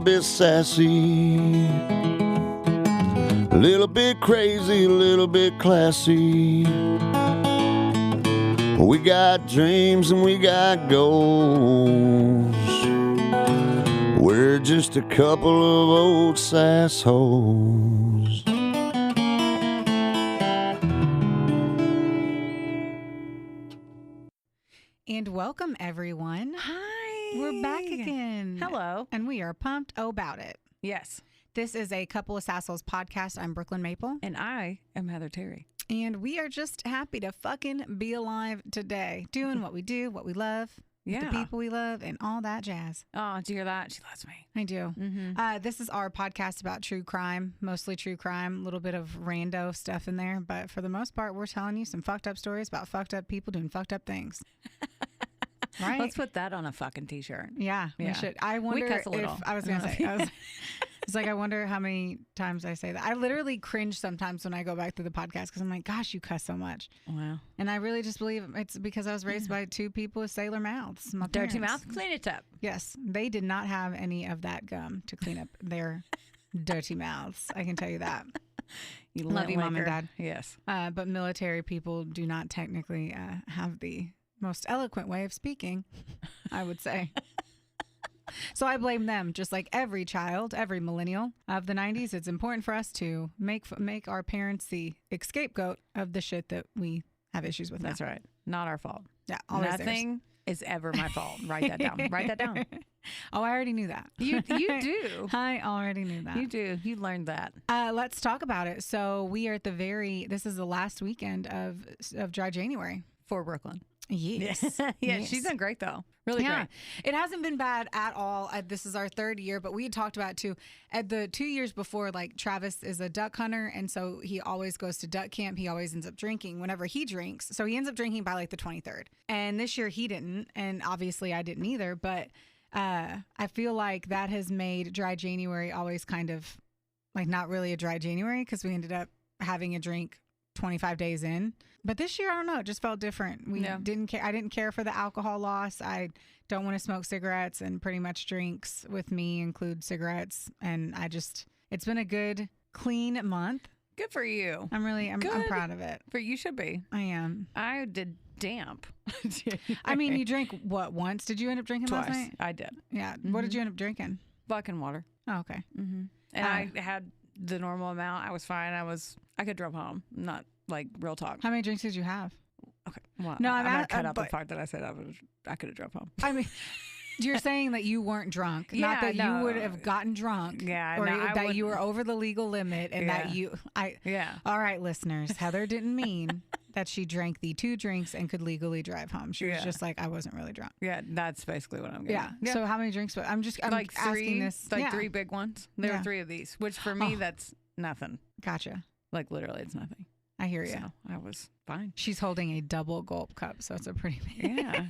bit sassy, a little bit crazy, a little bit classy. We got dreams and we got goals. We're just a couple of old sassholes. And welcome, everyone. Hi. We're back again. Hello. And we are pumped about it. Yes. This is a Couple of Sassholes podcast. I'm Brooklyn Maple. And I am Heather Terry. And we are just happy to fucking be alive today, doing what we do, what we love, with the people we love, and all that jazz. Oh, do you hear that? She loves me. I do. Mm-hmm. This is our podcast about true crime, mostly true crime, a little bit of rando stuff in there. But for the most part, we're telling you some fucked up stories about fucked up people doing fucked up things. Right? Let's put that on a fucking t-shirt. Yeah, we should. I wonder cuss a little. if I was going to say, it's like, I wonder how many times I say that. I literally cringe sometimes when I go back to the podcast because I'm like, gosh, you cuss so much. Wow. And I really just believe it's because I was raised by two people with sailor mouths. My Dirty parents. mouth, clean it up. Yes, they did not have any of that gum to clean up their dirty mouths. I can tell you that. You love you, Mom and Dad. Yes. But military people do not technically have the most eloquent way of speaking, I would say. So I blame them. Just like every child, every millennial of the 90s, it's important for us to make our parents the scapegoat of the shit that we have issues with. That's right. Not our fault. Yeah, always Nothing is ever my fault. Write that down. Write that down. Oh, I already knew that. You do. I already knew that. You do. You learned that. Let's talk about it. So we are at this is the last weekend of dry January. For Brooklyn. Yes. Yeah, Yes. She's done great though. Really great. It hasn't been bad at all. This is our third year, but we had talked about it too. At the 2 years before, like Travis is a duck hunter, and so he always goes to duck camp. He always ends up drinking whenever he drinks. So he ends up drinking by like the 23rd. And this year he didn't, and obviously I didn't either. But I feel like that has made dry January always kind of like not really a dry January because we ended up having a drink 25 days in. But this year, I don't know, it just felt different. Didn't care. I didn't care for the alcohol loss. I don't want to smoke cigarettes, and pretty much drinks with me include cigarettes. And it's been a good, clean month. Good for you. I'm proud of it. You should be. I am. I did damp. I mean, you drank what, once? Did you end up drinking Twice. last night? I did. Yeah. Mm-hmm. What did you end up drinking? Fucking water. Oh, okay. Mm-hmm. And I had the normal amount. I was fine. I could drive home. Not like real talk. How many drinks did you have? Okay. Well, no, I'm gonna cut out the part that I said I could have drove home. I mean, you're saying that you weren't drunk, not that you would have gotten drunk. Yeah, or that you were over the legal limit, and that you. Yeah. All right, listeners. Heather didn't mean that she drank the 2 drinks and could legally drive home. She was just like, I wasn't really drunk. Yeah, that's basically what I'm getting. Yeah. So how many drinks? I'm like asking this. Like 3 big ones. There were 3 of these, which for me that's nothing. Gotcha. Like literally, it's nothing. I hear you. So I was fine. She's holding a double gulp cup, so it's a pretty big. Yeah.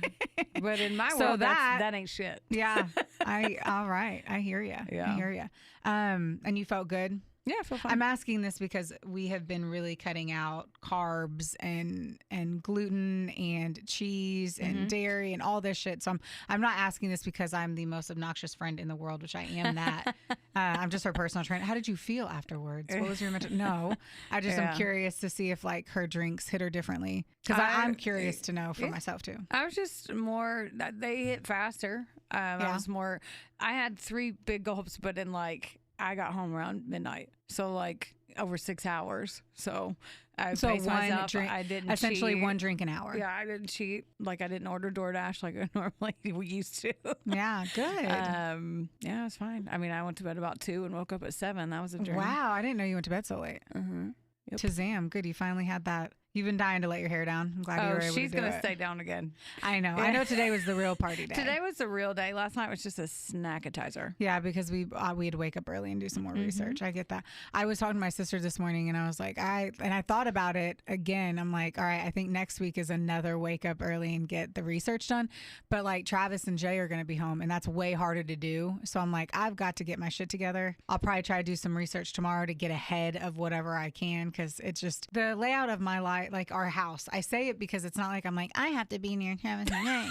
But in my world, that ain't shit. Yeah. All right. I hear you. Yeah. I hear you. And you felt good? Yeah, I feel fine. I'm asking this because we have been really cutting out carbs and gluten and cheese and dairy and all this shit. So I'm not asking this because I'm the most obnoxious friend in the world, which I am that. I'm just her personal trainer. How did you feel afterwards? What was your mental? No, I just am curious to see if like her drinks hit her differently because I'm curious to know for myself too. I was just more. They hit faster. I was more. I had 3 big gulps, but in like. I got home around midnight, so like over 6 hours. So I paced myself. Drink, I didn't essentially cheat. 1 drink an hour. Yeah, I didn't cheat. Like I didn't order DoorDash like I normally used to. Yeah, good. Yeah, it was fine. I mean, I went to bed about 2 and woke up at 7. That was a journey. Wow, I didn't know you went to bed so late. Mm-hmm. Yep. Shazam! Good, you finally had that. You've been dying to let your hair down. I'm glad you were able to do it. She's gonna stay down again. I know. Yeah. I know today was the real party day. Today was the real day. Last night was just a snackatizer. Yeah, because we had to wake up early and do some more research. I get that. I was talking to my sister this morning, and I was like, I thought about it again. I'm like, all right, I think next week is another wake up early and get the research done. But like Travis and Jay are gonna be home, and that's way harder to do. So I'm like, I've got to get my shit together. I'll probably try to do some research tomorrow to get ahead of whatever I can, because it's just the layout of my life. right? Like our house. I say it because it's not like I'm like, I have to be near Travis and Ray.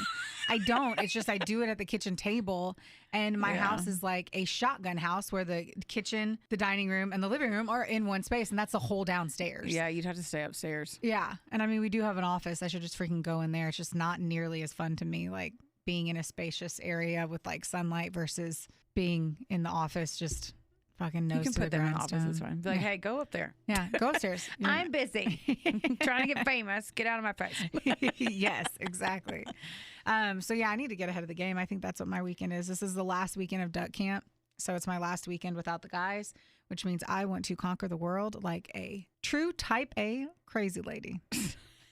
I don't. It's just I do it at the kitchen table. And my house is like a shotgun house where the kitchen, the dining room, and the living room are in one space. And that's the whole downstairs. Yeah, you'd have to stay upstairs. Yeah. And I mean, we do have an office. I should just freaking go in there. It's just not nearly as fun to me, like being in a spacious area with like sunlight versus being in the office just fucking nose you can to put the them in the office. grindstone. It's fine. Be like, hey, go up there. Yeah, go upstairs. I'm busy. Trying to get famous. Get out of my face. Yes, exactly. So yeah, I need to get ahead of the game. I think that's what my weekend is. This is the last weekend of duck camp. So it's my last weekend without the guys, which means I want to conquer the world like a true type A crazy lady.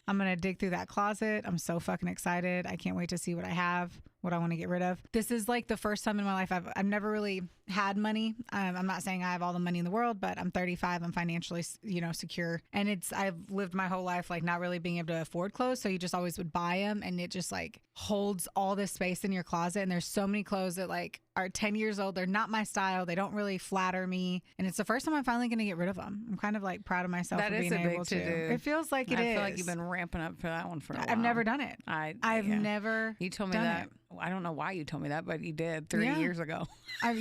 I'm going to dig through that closet. I'm so fucking excited. I can't wait to see what I have, what I want to get rid of. This is like the first time in my life I've never really had money. I'm not saying I have all the money in the world, but I'm 35. I'm financially, secure. And I've lived my whole life like not really being able to afford clothes. So you just always would buy them, and it just like holds all this space in your closet. And there's so many clothes that like are 10 years old. They're not my style. They don't really flatter me. And it's the first time I'm finally going to get rid of them. I'm kind of like proud of myself for being able to. It feels like it is. I feel like you've been ramping up for that one for a while. I've never done it. I've never. You told me done that. It. I don't know why you told me that, but you did 3 years ago. I've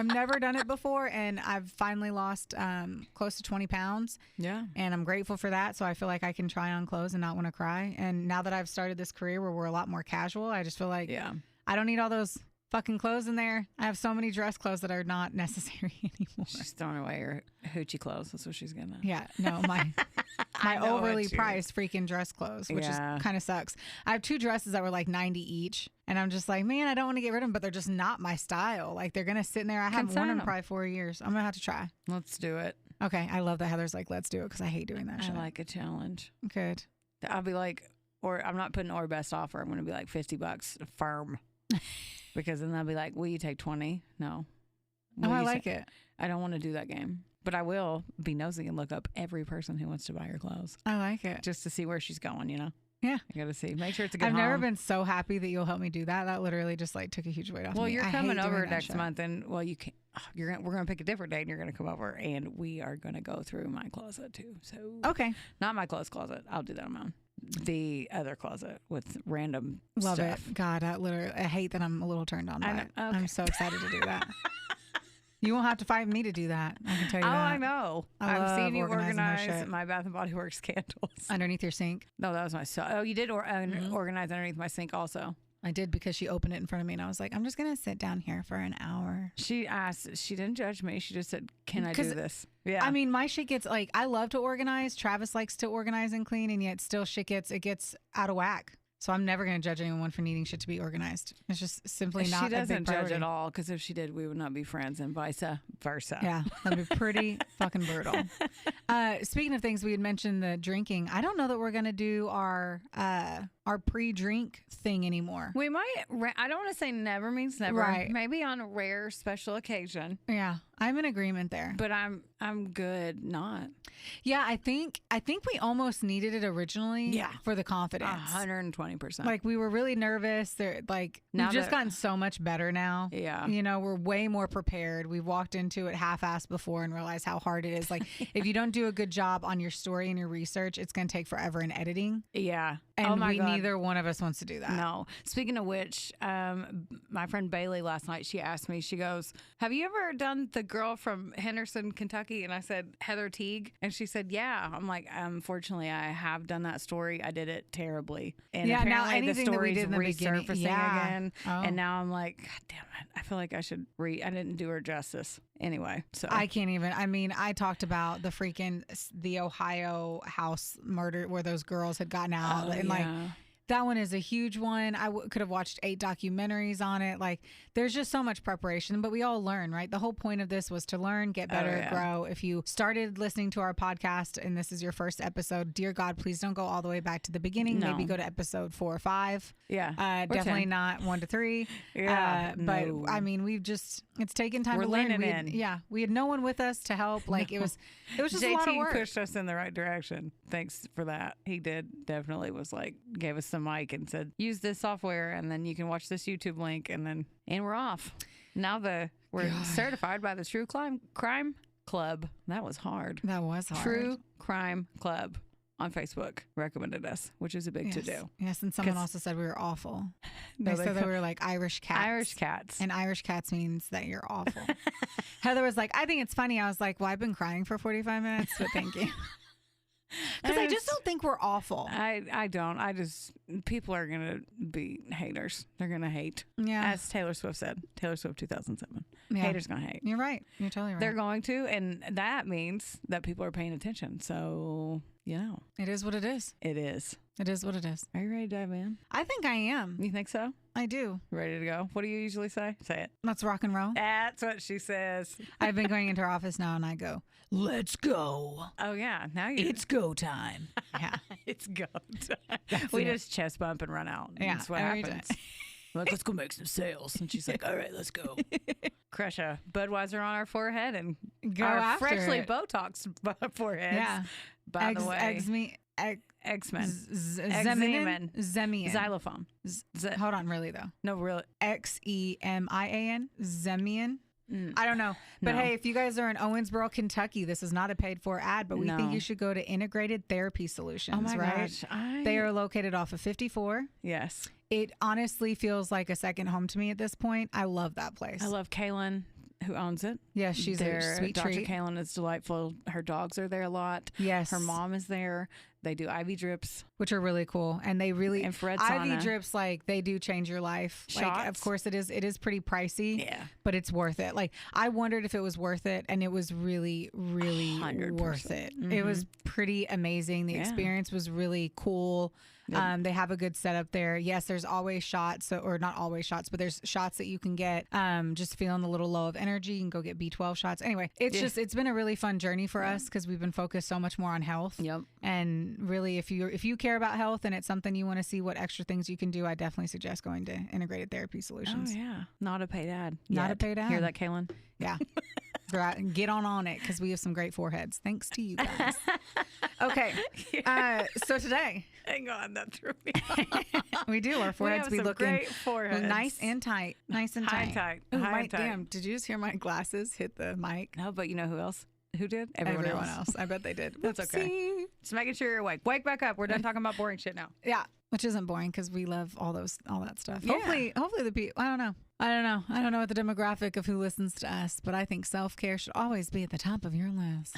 never done it before, and I've finally lost close to 20 pounds. Yeah. And I'm grateful for that. So I feel like I can try on clothes and not want to cry. And now that I've started this career where we're a lot more casual, I just feel like I don't need all those fucking clothes in there. I have so many dress clothes that are not necessary anymore. She's throwing away her hoochie clothes. That's what she's getting at. Yeah, no, my overly priced freaking dress clothes, which is kind of sucks. I have 2 dresses that were like $90 each, and I'm just like, man, I don't want to get rid of them, but they're just not my style. Like they're gonna sit in there. I haven't worn them probably 4 years. I'm gonna have to try. Let's do it. Okay, I love that Heather's like, let's do it, because I hate doing that shit. I like a challenge. Good. I'll be like, or I'm not putting or best offer. I'm gonna be like $50 firm. Because then they'll be like, will you take 20? No. I like it. I don't want to do that game. But I will be nosy and look up every person who wants to buy your clothes. I like it. Just to see where she's going, Yeah. I got to see. Make sure it's a good I've home. never been so happy that you'll help me do that. That literally just like took a huge weight off me. Well, you're coming over next shit. month, and you can. We're gonna pick a different date, and you're gonna come over, and we are gonna go through my closet too. So okay, not my clothes closet. I'll do that on my own. The other closet with random love stuff. it. God, I hate that I'm a little turned on by it. Okay. I'm so excited to do that. You won't have to fight me to do that. I can tell you that. I know. I've seen you organize my my Bath and Body Works candles underneath your sink. No, that was my son. Oh, you did organize underneath my sink also. I did, because she opened it in front of me, and I was like, I'm just going to sit down here for an hour. She asked, she didn't judge me. She just said, can I do this? Yeah. I mean, my shit gets like, I love to organize. Travis likes to organize and clean, and yet still shit gets out of whack. So I'm never going to judge anyone for needing shit to be organized. It's just simply not a big priority. She doesn't judge at all, because if she did, we would not be friends, and vice versa. Yeah, that'd be pretty fucking brutal. Speaking of things, we had mentioned the drinking. I don't know that we're going to do our pre-drink thing anymore. We might. I don't want to say never means never. Right. Maybe on a rare special occasion. Yeah, I'm in agreement there. But I'm good not. Yeah, I think we almost needed it originally. Yeah. For the confidence. 120%. Like we were really nervous. We've just gotten so much better now. Yeah. We're way more prepared. We've walked into it half-assed before and realized how hard it is. Like if you don't do a good job on your story and your research, it's going to take forever in editing. Yeah. And neither one of us wants to do that. No. Speaking of which, my friend Bailey last night, she asked me, she goes, have you ever done the girl from Henderson, Kentucky? And I said, Heather Teague. And she said, yeah. I'm like, unfortunately, I have done that story. I did it terribly. And apparently the story's resurfacing again. Oh. And now I'm like, God damn it. I feel like I should I didn't do her justice. Anyway, so I can't even. I mean, I talked about the Ohio house murder where those girls had gotten out, and like that one is a huge one. I could have watched 8 documentaries on it. Like, there's just so much preparation, but we all learn, right? The whole point of this was to learn, get better, grow. If you started listening to our podcast and this is your first episode, dear God, please don't go all the way back to the beginning. No. Maybe go to episode 4 or 5. Yeah. Definitely 10. Not 1 to 3. Yeah. But I mean, it's taken time to learn. We had no one with us to help. Like it was just JT a lot of work. pushed us in the right direction. Thanks for that. He definitely was like, gave us some mic and said, use this software and then you can watch this YouTube link and we're off. Now we're certified by the True Crime Club. That was hard. That was hard. True Crime Club on Facebook recommended us, which is a big to-do. Yes, and someone also said we were awful. No, they said that we were like Irish cats. Irish cats. And Irish cats means that you're awful. Heather was like, I think it's funny. I was like, well, I've been crying for 45 minutes, but thank you. Because I just don't think we're awful. I don't. People are going to be haters. They're going to hate. Yeah. As Taylor Swift said. Taylor Swift 2007. Yeah. Haters going to hate. You're right. You're totally right. They're going to, and that means that people are paying attention. So, It is what it is. It is. It is what it is. Are you ready to dive in? I think I am. You think so? I do. Ready to go? What do you usually say? Say it. Let's rock and roll. That's what she says. I've been going into her office now and I go, let's go. Oh, yeah. Now you. It's go time. Yeah. It's go time. We just chest bump and run out. Yeah. That's what every happens. day. Like, let's go make some sales. And she's like, all right, let's go. Crush a Budweiser on our forehead and Go our after freshly it. Botoxed foreheads. Yeah. By the way. X-Men. Zemian. Zemian. Xylophone. Hold on, really though. No, really. Xemian. Zemian. I don't know. But No. hey, if you guys are in Owensboro, Kentucky, this is not a paid for ad, but we think you should go to Integrated Therapy Solutions, Oh my right? gosh. They are located off of 54. Yes. It honestly feels like a second home to me at this point. I love that place. I love Kaylin, who owns it. Yes, she's a sweet Dr. treat. Kaylin is delightful. Her dogs are there a lot. Yes. Her mom is there. They do IV drips. Which are really cool. And they really, Infrared IV sauna. drips, like, they do change your life. Like, of Shots. course it is pretty pricey. Yeah. But it's worth it. Like, I wondered if it was worth it, and it was really, really 100%. worth it. It was pretty amazing. The experience was really cool. They have a good setup there. Yes, there's always shots, or not always shots, but there's shots that you can get. Just feeling a little low of energy, you can go get B12 shots. Anyway, it's been a really fun journey for us because we've been focused so much more on health. Yep. And really, if you care about health and it's something you want to see what extra things you can do, I definitely suggest going to Integrated Therapy Solutions. Oh, yeah. Not a paid ad. Not yet. a paid ad. Hear that, Kaylin? Yeah. Get on it because we have some great foreheads. Thanks to you guys. Okay. So today. Hang on, that threw me off. We do. Our foreheads have be some looking great foreheads. nice and tight. Nice and High tight. tight. Ooh, High Mike, tight. damn. Did you just hear my glasses hit the mic? No, but you know who else? Who did? Everyone else. I bet they did. That's okay. Whoopsie. Just making sure you're awake. Wake back up. We're done talking about boring shit now. Yeah. Which isn't boring because we love all that stuff. Yeah. Hopefully the people, I don't know what the demographic of who listens to us, but I think self-care should always be at the top of your list.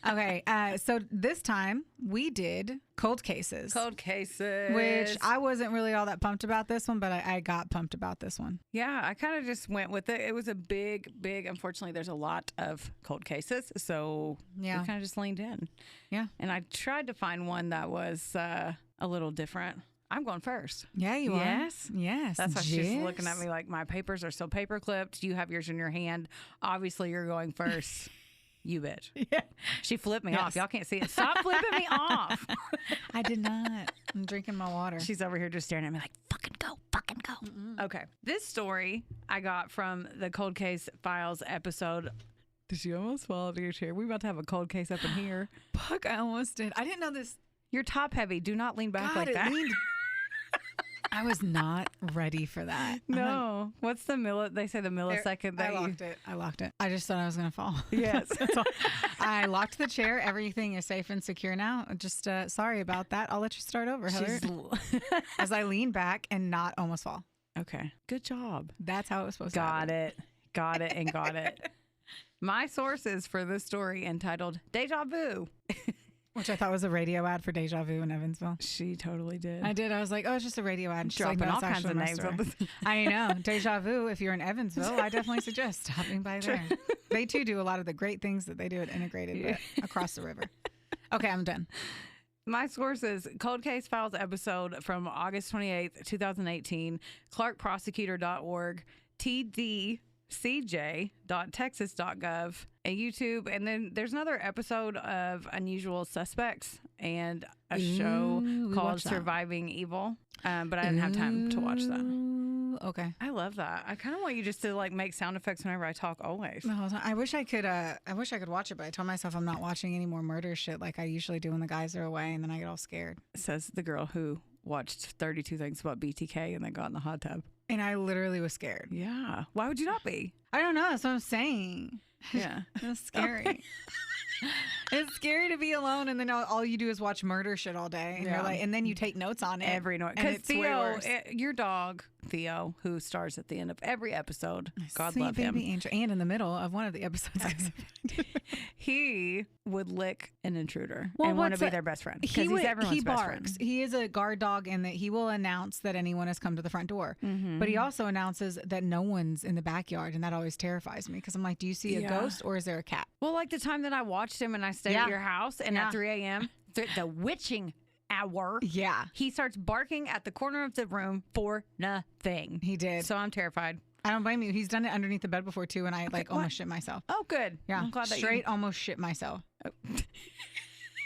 Okay. So this time we did cold cases. Cold cases. Which I wasn't really all that pumped about this one, but I got pumped about this one. Yeah, I kind of just went with it. It was a big, unfortunately, there's a lot of cold cases. So we kind of just leaned in. Yeah. And I tried to find one that was a little different. I'm going first. Yeah, you Yes? are. Yes. That's why she's looking at me like my papers are still paper clipped. You have yours in your hand. Obviously, you're going first. You bitch. Yeah. She flipped me off. Y'all can't see it. Stop flipping me off. I did not. I'm drinking my water. She's over here just staring at me like, fucking go. Okay. This story I got from the Cold Case Files episode. Did you almost fall out of your chair? We're about to have a cold case up in here. Fuck, I almost did. I didn't know this. You're top heavy. Do not lean back God, like that. I was not ready for that. No. What's the they say the millisecond that I locked it. I just thought I was going to fall. Yes. That's all. I locked the chair. Everything is safe and secure now. Just sorry about that. I'll let you start over, Heather. As I lean back and not almost fall. Okay. Good job. That's how it was supposed to happen. Got it. My sources for this story entitled Deja Vu. Which I thought was a radio ad for Deja Vu in Evansville. She totally did. I did. I was like, oh, it's just a radio ad. And she's Dropping like, no, all it's kinds of actually my names story. on this. I know. Deja Vu, if you're in Evansville, I definitely suggest stopping by there. They too do a lot of the great things that they do at Integrated, but across the river. Okay, I'm done. My sources, Cold Case Files episode from August 28th, 2018, clarkprosecutor.org, tdcj.texas.gov, and YouTube. And then there's another episode of Unusual Suspects and a show called Surviving Evil. But I didn't have time to watch that. Okay. I love that. I kind of want you just to like make sound effects whenever I talk always. The whole time. I wish I could watch it, but I told myself I'm not watching any more murder shit like I usually do when the guys are away, and then I get all scared. Says the girl who watched 32 Things About BTK and then got in the hot tub. And I literally was scared. Yeah. Why would you not be? I don't know. That's what I'm saying. Yeah. That's scary. Okay. It's scary to be alone, and then all you do is watch murder shit all day, and you're like, and then you take notes on it every note. Because Theo, your dog Theo, who stars at the end of every episode, God love him, baby angel, and in the middle of one of the episodes, he would lick an intruder and want to be their best friend because he's everyone's best friend. He is a guard dog, and that he will announce that anyone has come to the front door, but he also announces that no one's in the backyard, and that always terrifies me because I'm like, do you see a ghost or is there a cat? Well, like the time that I watched him and I stayed at your house, and at 3 a.m., the witching hour, he starts barking at the corner of the room for nothing. He did. So I'm terrified. I don't blame you. He's done it underneath the bed before too, and I almost shit myself. Oh, good. Yeah, I'm glad that almost shit myself. Oh.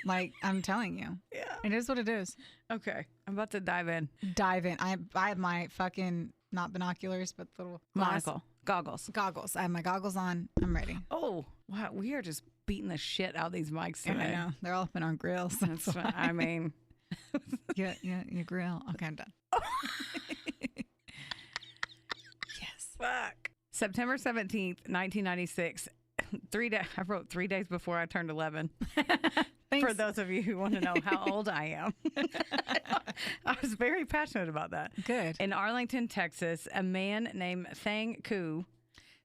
Like, I'm telling you. Yeah. It is what it is. Okay. I'm about to dive in. I have my fucking, not binoculars, but little monocle. Goggles. I have my goggles on. I'm ready. Oh, wow. We are just beating the shit out of these mics today. I know. They're all up in our grills. That's I mean. your grill. Okay, I'm done. Yes. Fuck. September 17th, 1996. I wrote 3 days before I turned 11. For those of you who want to know how old I am. I was very passionate about that. Good. In Arlington, Texas, a man named Thang Koo.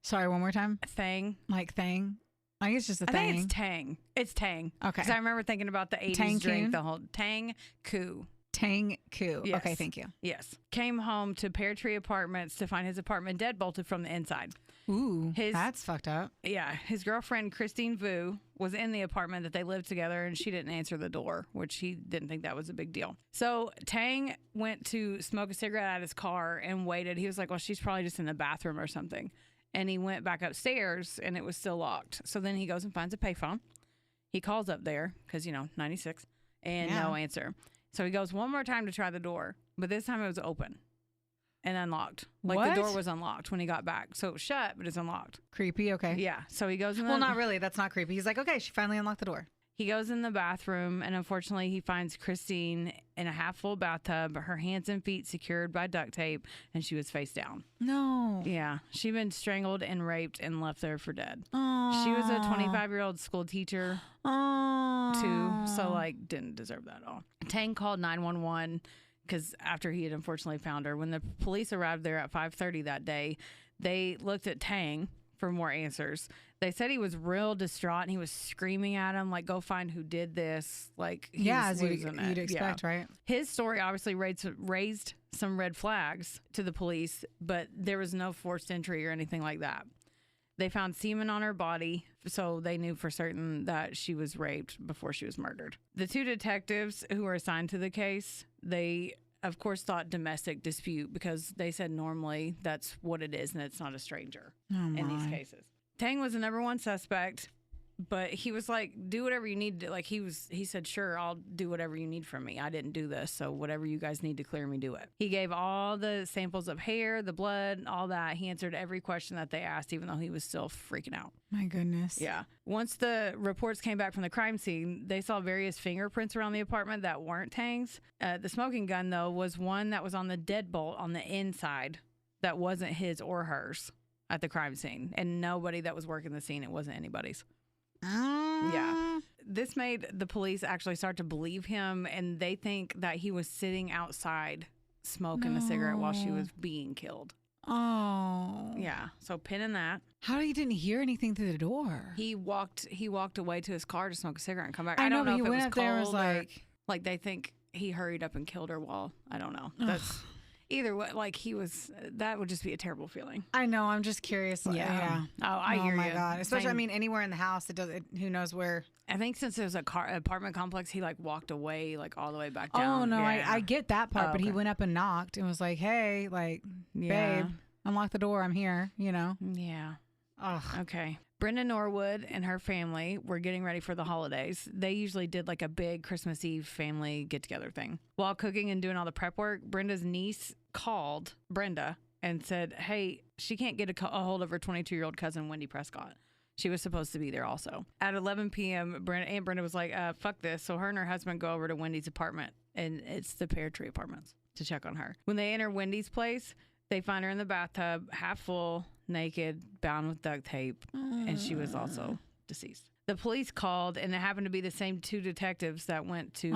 Sorry, one more time. Thang. Like Thang? I think it's just a Thang. I think it's Tang. It's Tang. Okay. Because I remember thinking about the 80s Tang drink, Coon? the whole Tang Koo. Tang Koo. Yes. Okay, thank you. Yes. Came home to Pear Tree Apartments to find his apartment deadbolted from the inside. Ooh, that's fucked up. Yeah. His girlfriend, Christine Vu, was in the apartment that they lived together, and she didn't answer the door, which he didn't think that was a big deal. So Tang went to smoke a cigarette at his car and waited. He was like, well, she's probably just in the bathroom or something. And he went back upstairs, and it was still locked. So then he goes and finds a payphone. He calls up there because, 96, and no answer. So he goes one more time to try the door, but this time it was open and unlocked. Like the door was unlocked when he got back. So it was shut, but it's unlocked. Creepy, okay. Yeah. So he goes in the... Well, not really. That's not creepy. He's like, okay, she finally unlocked the door. He goes in the bathroom, and unfortunately, he finds Christine in a half-full bathtub, her hands and feet secured by duct tape, and she was face down. No. Yeah. She'd been strangled and raped and left there for dead. Aww. She was a 25-year-old school teacher, too, so, didn't deserve that at all. Tang called 911 because after he had unfortunately found her. When the police arrived there at 5:30 that day, they looked at Tang for more answers. They said he was real distraught and he was screaming at him, like, go find who did this. Like, as you'd expect, right? His story obviously raised some red flags to the police, but there was no forced entry or anything like that. They found semen on her body, so they knew for certain that she was raped before she was murdered. The two detectives who were assigned to the case, they, of course, thought domestic dispute because they said normally that's what it is and it's not a stranger in these cases. Tang was the number one suspect, but he was like, do whatever you need to. Like, he said, sure, I'll do whatever you need from me. I didn't do this, so whatever you guys need to clear me, do it. He gave all the samples of hair, the blood, all that. He answered every question that they asked, even though he was still freaking out. My goodness. Yeah. Once the reports came back from the crime scene, they saw various fingerprints around the apartment that weren't Tang's. The smoking gun, though, was one that was on the deadbolt on the inside that wasn't his or hers at the crime scene. And nobody that was working the scene, it wasn't anybody's. Yeah. This made the police actually start to believe him, and they think that he was sitting outside smoking a cigarette while she was being killed. Oh. Yeah. So pinning that. How he didn't hear anything through the door? He walked away to his car to smoke a cigarette and come back. I don't know but if he it went was up there and was like they think he hurried up and killed her while, I don't know. That's either way, that would just be a terrible feeling. I know. I'm just curious. Yeah. Oh, I hear you. Oh my God. Especially, anywhere in the house, who knows where. I think since it was a apartment complex, he walked away, all the way back down. Oh no, I get that part, but he went up and knocked and was like, hey, babe, unlock the door. I'm here, Yeah. Ugh. Okay. Brenda Norwood and her family were getting ready for the holidays. They usually did a big Christmas Eve family get-together thing. While cooking and doing all the prep work, Brenda's niece called Brenda and said, hey, she can't get a hold of her 22-year-old cousin, Wendy Prescott. She was supposed to be there also. At 11 p.m., Aunt Brenda was like, fuck this. So her and her husband go over to Wendy's apartment, and it's the Pear Tree Apartments, to check on her. When they enter Wendy's place, They find her in the bathtub, half full, naked, bound with duct tape, and she was also deceased. The police called, and it happened to be the same 2 detectives that went to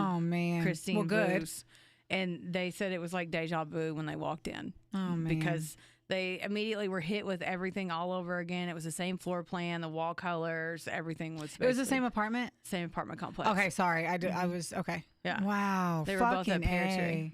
Christine Booth's, and they said it was like deja vu when they walked in. Oh, man. Because they immediately were hit with everything all over again. It was the same floor plan, the wall colors, everything was It was the same apartment? Same apartment complex. Okay, sorry. I was, okay. Yeah. Wow. They were both at Pear Tree.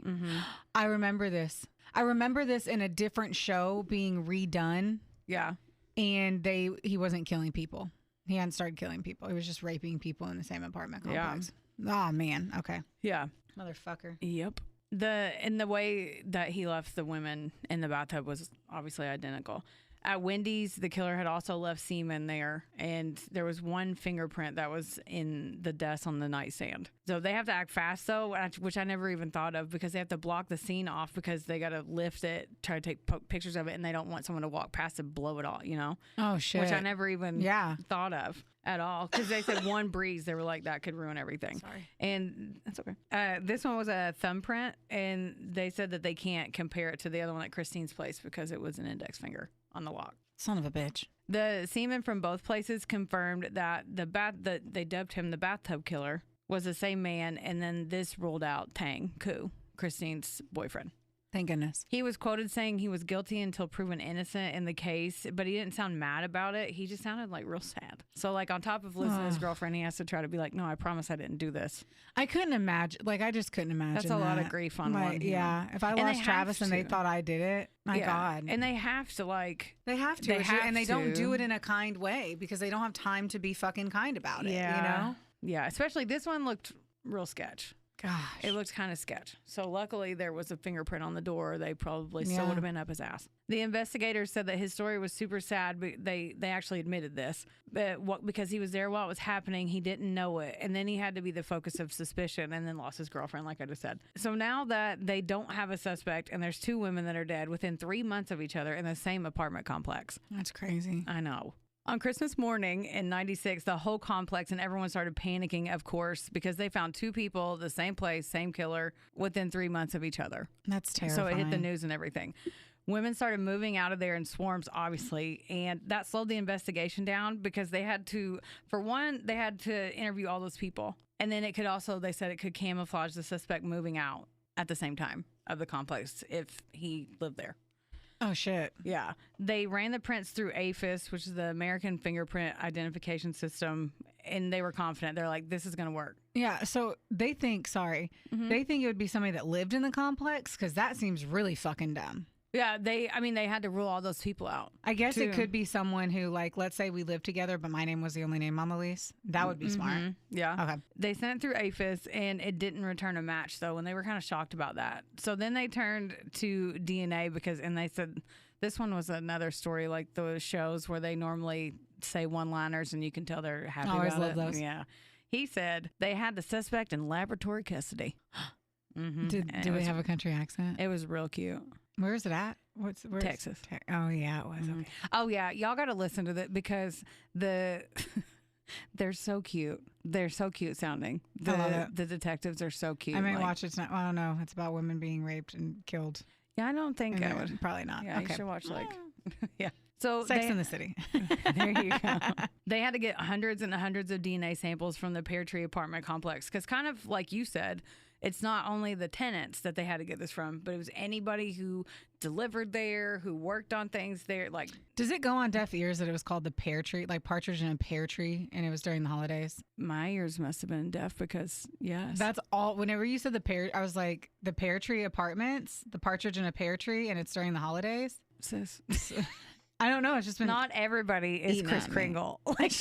I remember this. I remember this in a different show being redone. Yeah. And he wasn't killing people. He hadn't started killing people. He was just raping people in the same apartment complex. Yeah. Oh, man. Okay. Yeah. Motherfucker. Yep. The way that he left the women in the bathtub was obviously identical. At Wendy's, the killer had also left semen there, and there was one fingerprint that was in the desk on the nightstand. So they have to act fast, though, which I never even thought of, because they have to block the scene off because they got to lift it, try to take pictures of it, and they don't want someone to walk past and blow it all, you know? Oh, shit. Which I never even thought of at all, because they said one breeze, they were like, that could ruin everything. Sorry. And that's okay. This one was a thumbprint, and they said that they can't compare it to the other one at Christine's place because it was an index finger on the lock. Son of a bitch. The semen from both places confirmed that they dubbed him the Bathtub Killer was the same man, and then this ruled out Tang Ku, Christine's boyfriend. Thank goodness. He was quoted saying he was guilty until proven innocent in the case, but he didn't sound mad about it. He just sounded like real sad. So like on top of losing his girlfriend, he has to try to be like, no, I promise I didn't do this. I couldn't imagine. Like, I just couldn't imagine. That's a lot of grief on one. Yeah. If I lost Travis and they thought I did it, my God. And they have to They have to. And they don't do it in a kind way because they don't have time to be fucking kind about it. Yeah. You know? Yeah. Especially this one looked real sketch. Gosh. It looked kind of sketch. So luckily there was a fingerprint on the door. They probably still would have been up his ass. The investigators said that his story was super sad, but they actually admitted this. But because he was there while it was happening, he didn't know it. And then he had to be the focus of suspicion and then lost his girlfriend, like I just said. So now that they don't have a suspect and there's 2 women that are dead within 3 months of each other in the same apartment complex. That's crazy. I know. On Christmas morning in 96, the whole complex and everyone started panicking, of course, because they found 2 people, the same place, same killer, within 3 months of each other. That's terrifying. So it hit the news and everything. Women started moving out of there in swarms, obviously, and that slowed the investigation down because they had to, for one, they had to interview all those people. And then it could also, they said it could camouflage the suspect moving out at the same time of the complex if he lived there. Oh, shit. Yeah. They ran the prints through AFIS, which is the American Fingerprint Identification System, and they were confident. They're like, this is going to work. Yeah. So they think, they think it would be somebody that lived in the complex because that seems really fucking dumb. Yeah, they had to rule all those people out. I guess it could be someone who, like, let's say we lived together, but my name was the only name on the lease. That would be smart. Yeah. Okay. They sent it through AFIS, and it didn't return a match, though, and they were kind of shocked about that. So then they turned to DNA and they said this one was another story like those shows where they normally say one-liners, and you can tell they're happy about it. I always love those. Yeah. He said they had the suspect in laboratory custody. Did they have a country accent? It was real cute. Where is it at? Where's Texas. Oh, yeah, it was. Okay. Oh, yeah. Y'all got to listen to that because they're so cute. They're so cute sounding. The detectives are so cute. I may watch it tonight. I don't know. It's about women being raped and killed. Yeah, I don't think I would. Probably not. Yeah, okay. You should watch yeah. So Sex in the City. There you go. They had to get hundreds and hundreds of DNA samples from the Pear Tree apartment complex because kind of like you said, it's not only the tenants that they had to get this from, but it was anybody who delivered there, who worked on things there. Like, does it go on deaf ears that it was called the Pear Tree, like Partridge in a Pear Tree, and it was during the holidays? My ears must have been deaf because, yes. That's all. Whenever you said the Pear, I was like, the Pear Tree Apartments, the Partridge in a Pear Tree, and it's during the holidays? Sis. I don't know. It's just been not everybody is Kris Kringle. Like,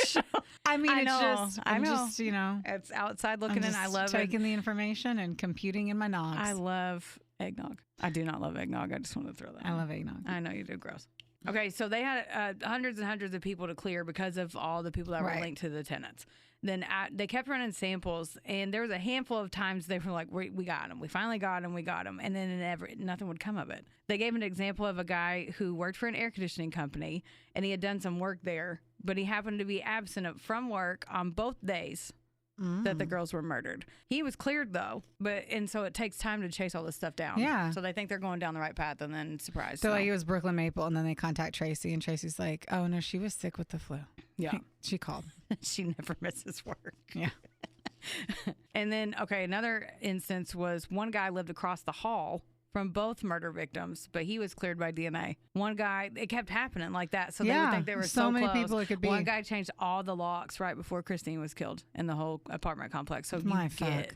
I mean, I it's know, just I'm just it's outside looking in. I love taking the information and computing in my nogs. I love eggnog. I do not love eggnog. I just want to throw that. I love eggnog. I know you do. Gross. Okay, so they had hundreds and hundreds of people to clear because of all the people that were linked to the tenants. Then they kept running samples, and there was a handful of times they were like, we got him. We finally got him. We got him. And then nothing would come of it. They gave an example of a guy who worked for an air conditioning company, and he had done some work there, but he happened to be absent from work on both days that the girls were murdered. He was cleared though, and so it takes time to chase all this stuff down. Yeah. So they think they're going down the right path, and then surprise. So like it was Brooklyn Maple, and then they contact Tracy, and Tracy's like, "Oh no, she was sick with the flu." Yeah. She called. She never misses work. Yeah. And then, another instance was one guy lived across the hall from both murder victims, but he was cleared by DNA. One guy, it kept happening like that. So they would think they were so many close. people it could be. One guy changed all the locks right before Christine was killed in the whole apartment complex. So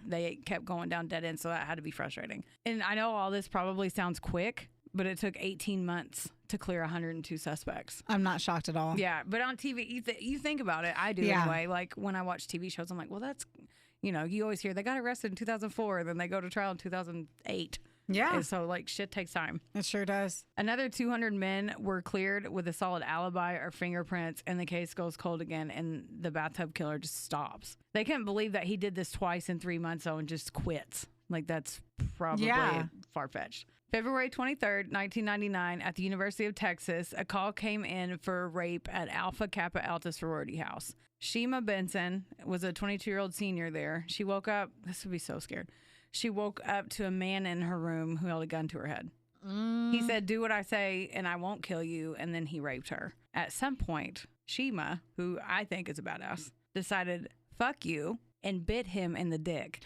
they kept going down dead ends, so that had to be frustrating. And I know all this probably sounds quick, but it took 18 months to clear 102 suspects. I'm not shocked at all. Yeah, but on TV, you think about it. I do anyway. Like when I watch TV shows, I'm like, well, that's, you always hear they got arrested in 2004, and then they go to trial in 2008. Yeah. And so, shit takes time. It sure does. Another 200 men were cleared with a solid alibi or fingerprints, and the case goes cold again, and the bathtub killer just stops. They couldn't believe that he did this twice in 3 months, though, and just quits. That's probably far-fetched. February 23rd, 1999, at the University of Texas, a call came in for a rape at Alpha Kappa Alpha sorority house. Shima Benson was a 22-year-old senior there. She woke up. This would be so scared. She woke up to a man in her room who held a gun to her head. He said, "Do what I say and I won't kill you." And then he raped her. At some point, Shima, who I think is a badass, decided, "Fuck you," and bit him in the dick.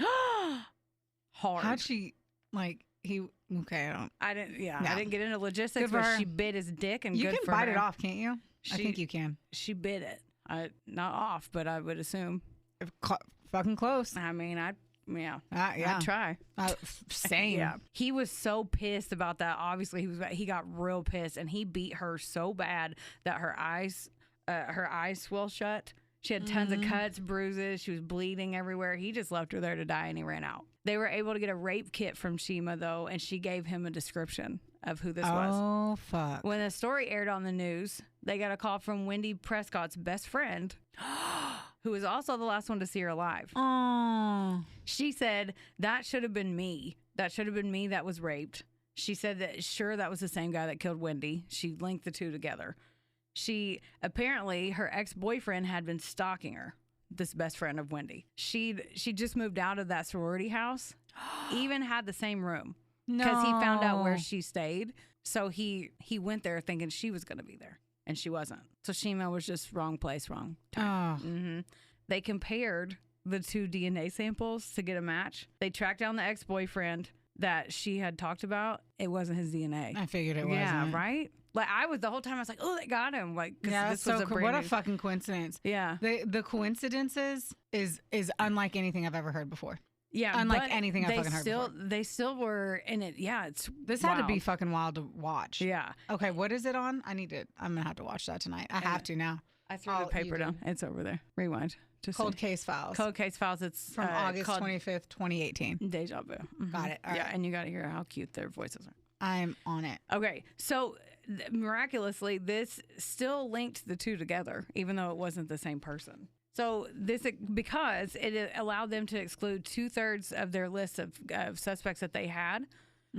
Hard. How'd she, I didn't get into logistics, but she bit his dick, and you good can for bite her. it off, can't you? I think you can. She bit it. Not off, but I would assume. Fucking close. I mean, I'd I'd try. Same. Yeah. He was so pissed about that. Obviously, he got real pissed, and he beat her so bad that her eyes swelled shut. She had tons of cuts, bruises. She was bleeding everywhere. He just left her there to die, and he ran out. They were able to get a rape kit from Shima, though, and she gave him a description of who this was. Oh, fuck. When the story aired on the news, they got a call from Wendy Prescott's best friend, who was also the last one to see her alive. Oh. She said, "That should have been me. That should have been me that was raped." She said that was the same guy that killed Wendy. She linked the two together. Apparently, her ex-boyfriend had been stalking her, this best friend of Wendy. She just moved out of that sorority house, even had the same room. Because he found out where she stayed. So he went there thinking she was going to be there, and she wasn't. So Shima was just wrong place, wrong time. Oh. They compared the two DNA samples to get a match. They tracked down the ex-boyfriend that she had talked about. It wasn't his DNA. I figured it wasn't. Yeah, right? The whole time I was like, oh, they got him. Yeah, this so was what a fucking coincidence. Yeah. The coincidences is unlike anything I've ever heard before. Yeah, unlike anything I've fucking heard before. They still were in it. Yeah, this had to be fucking wild to watch. Yeah. Okay, what is it on? I'm gonna have to watch that tonight. I have to now. I threw the paper down. It's over there. Rewind. Cold Case Files. Cold Case Files. It's from August 25th, 2018. Deja Vu. Mm-hmm. Got it. All right. And you got to hear how cute their voices are. I'm on it. Okay, so miraculously, this still linked the two together, even though it wasn't the same person. So because it allowed them to exclude 2/3 of their list of suspects that they had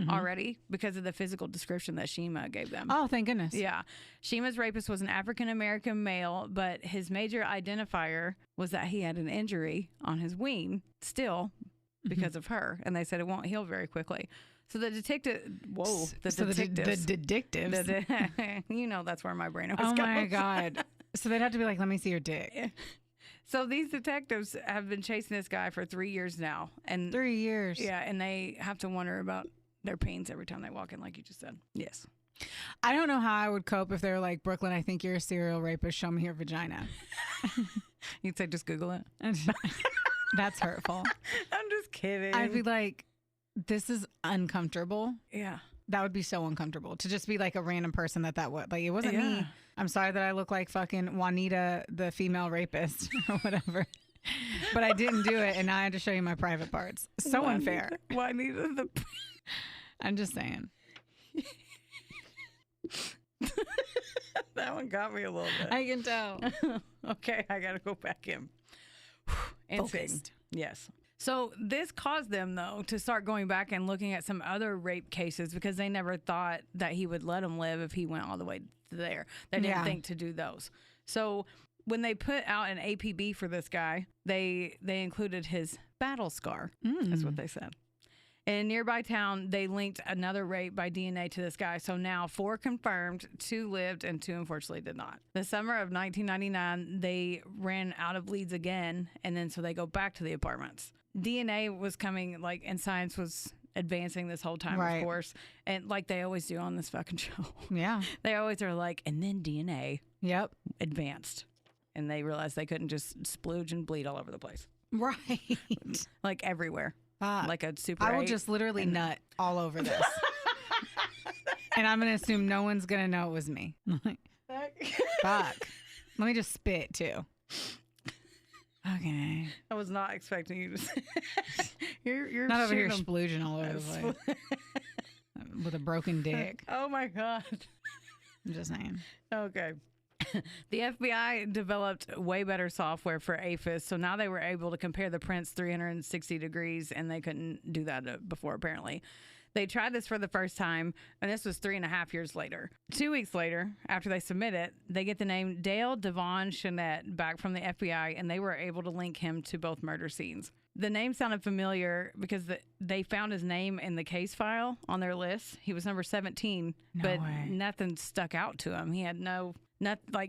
already because of the physical description that Shima gave them. Oh, thank goodness. Yeah. Shima's rapist was an African-American male, but his major identifier was that he had an injury on his ween still because of her. And they said it won't heal very quickly. So the detectives. That's where my brain was going. Oh, my God. So they'd have to be like, let me see your dick. Yeah. So these detectives have been chasing this guy for 3 years now. 3 years. Yeah, and they have to wonder about their pains every time they walk in, like you just said. Yes. I don't know how I would cope if they were like, Brooklyn, I think you're a serial rapist. Show me your vagina. You'd say, just Google it. That's hurtful. I'm just kidding. I'd be like, this is uncomfortable. Yeah. That would be so uncomfortable to just be like a random person that would. Like, it wasn't me. I'm sorry that I look like fucking Juanita, the female rapist or whatever. But I didn't do it, and now I had to show you my private parts. So unfair. Juanita the... I'm just saying. That one got me a little bit. I can tell. Okay, I got to go back in. Focused. Yes. So this caused them, though, to start going back and looking at some other rape cases because they never thought that he would let them live if he went all the way there. They didn't think to do those. So when they put out an APB for this guy, they included his battle scar. That's what they said. In a nearby town, they linked another rape by DNA to this guy. So now 4 confirmed, 2 lived, and 2 unfortunately did not. The summer of 1999, they ran out of leads again, and then so they go back to the apartments. DNA was coming, like, and science was advancing this whole time, of course, and like they always do on this fucking show. Yeah. They always are like, and then DNA advanced, and they realized they couldn't just splooge and bleed all over the place. Right. Like everywhere. Like a super I will 8. just literally nut all over this. And I'm going to assume no one's going to know it was me. Fuck. Let me just spit too. Okay. I was not expecting you to say you're not over here shooting splooging all over the place. With a broken dick. Oh my God. I'm just saying. Okay. The FBI developed way better software for APHIS, so now they were able to compare the prints 360 degrees, and they couldn't do that before, apparently. They tried this for the first time, and this was 3.5 years later. 2 weeks later, after they submit it, they get the name Dale Devon Sheanette back from the FBI, and they were able to link him to both murder scenes. The name sounded familiar because they found his name in the case file on their list. He was number 17, but nothing stuck out to him. He had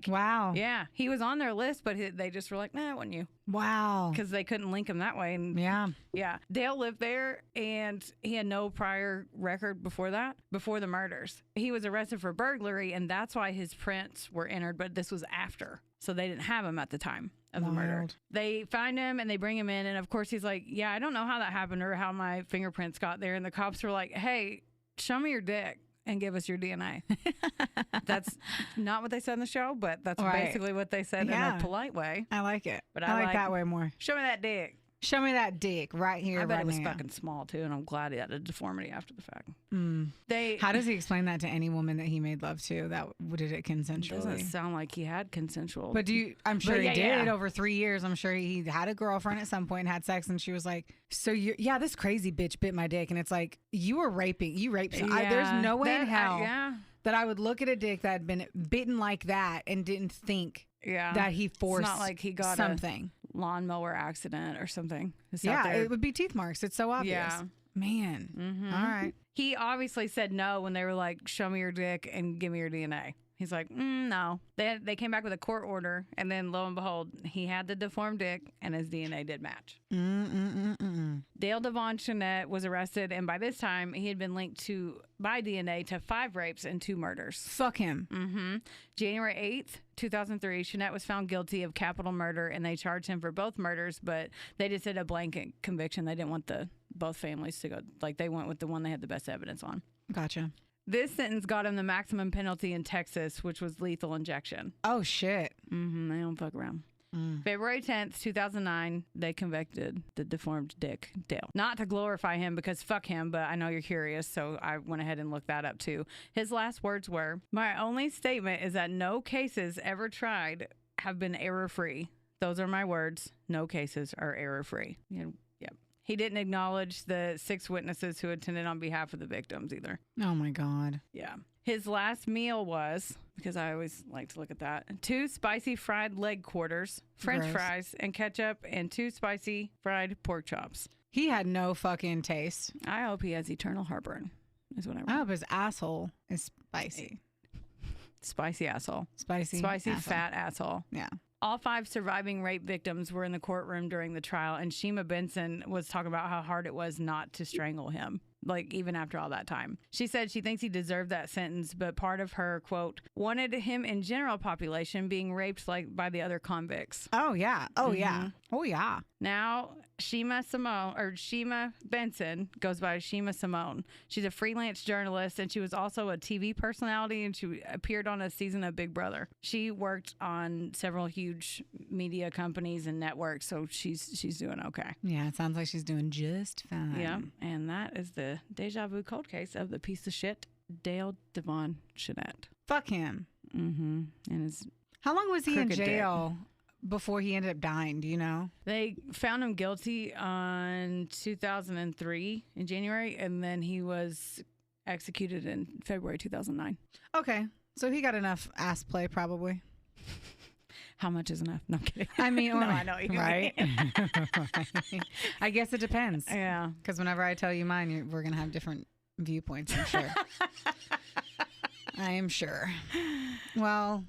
wow. Yeah, he was on their list, but they just were like, nah, it wasn't you. Wow. Because they couldn't link him that way. And yeah. Dale lived there, and he had no prior record before the murders. He was arrested for burglary, and that's why his prints were entered, but this was after. So they didn't have him at the time of the murder. They find him, and they bring him in, and of course he's like, yeah, I don't know how that happened or how my fingerprints got there. And the cops were like, hey, show me your dick and give us your DNA. That's not what they said in the show, but that's basically what they said in a polite way. I like it. But I like that way more. Show me that dick. Show me that dick right here. I bet right it was now. fucking small too, and I'm glad he had a deformity after the fact. How does he explain that to any woman that he made love to? That did it consensually? Doesn't sound like he had consensual. But I'm sure he did over 3 years. I'm sure he had a girlfriend at some point and had sex, and she was like, "So this crazy bitch bit my dick," and it's like you raped. There's no way in hell that I would look at a dick that had been bitten like that and didn't think that he forced. It's not like he got something. Lawnmower accident or something. It would be teeth marks. It's so obvious. Yeah. Man. Mm-hmm. All right. He obviously said no when they were like, show me your dick and give me your DNA. He's like, no. They came back with a court order, and then lo and behold, he had the deformed dick, and his DNA did match. Dale Devon Sheanette was arrested, and by this time, he had been linked by DNA to 5 rapes and 2 murders. Fuck him. January 8th, 2003, Sheanette was found guilty of capital murder, and they charged him for both murders, but they just did a blanket conviction. They didn't want both families to go. Like, they went with the one they had the best evidence on. Gotcha. This sentence got him the maximum penalty in Texas, which was lethal injection. Oh, shit. They don't fuck around. February 10th, 2009, they convicted the deformed dick Dale. Not to glorify him because fuck him, but I know you're curious, so I went ahead and looked that up too. His last words were, "My only statement is that no cases ever tried have been error-free. Those are my words. No cases are error-free." He didn't acknowledge the 6 witnesses who attended on behalf of the victims either. Oh, my God. Yeah. His last meal was, because I always like to look at that, 2 spicy fried leg quarters, French fries, and ketchup, and 2 spicy fried pork chops. He had no fucking taste. I hope he has eternal heartburn, is what I I hope his asshole is spicy. Spicy asshole. Spicy asshole. Fat asshole. Yeah. All 5 surviving rape victims were in the courtroom during the trial, and Shima Benson was talking about how hard it was not to strangle him, like even after all that time. She said she thinks he deserved that sentence, but part of her, quote, wanted him in general population being raped like by the other convicts. Oh, yeah. Oh, yeah. Oh, yeah. Now, Shima Benson goes by Shima Simone. She's a freelance journalist, and she was also a TV personality, and she appeared on a season of Big Brother. She worked on several huge media companies and networks, so she's doing okay. Yeah, it sounds like she's doing just fine. Yeah, and that is the deja vu cold case of the piece of shit Dale Devon Sheanette. Fuck him. And how long was he in jail before he ended up dying? Do you know? They found him guilty on 2003 in January, and then he was executed in February 2009. Okay, so he got enough ass play probably. How much is enough? No, I'm kidding. I mean, no, I know what you mean. right? I guess it depends. Yeah. Because whenever I tell you mine, we're going to have different viewpoints, I'm sure. I am sure. Well,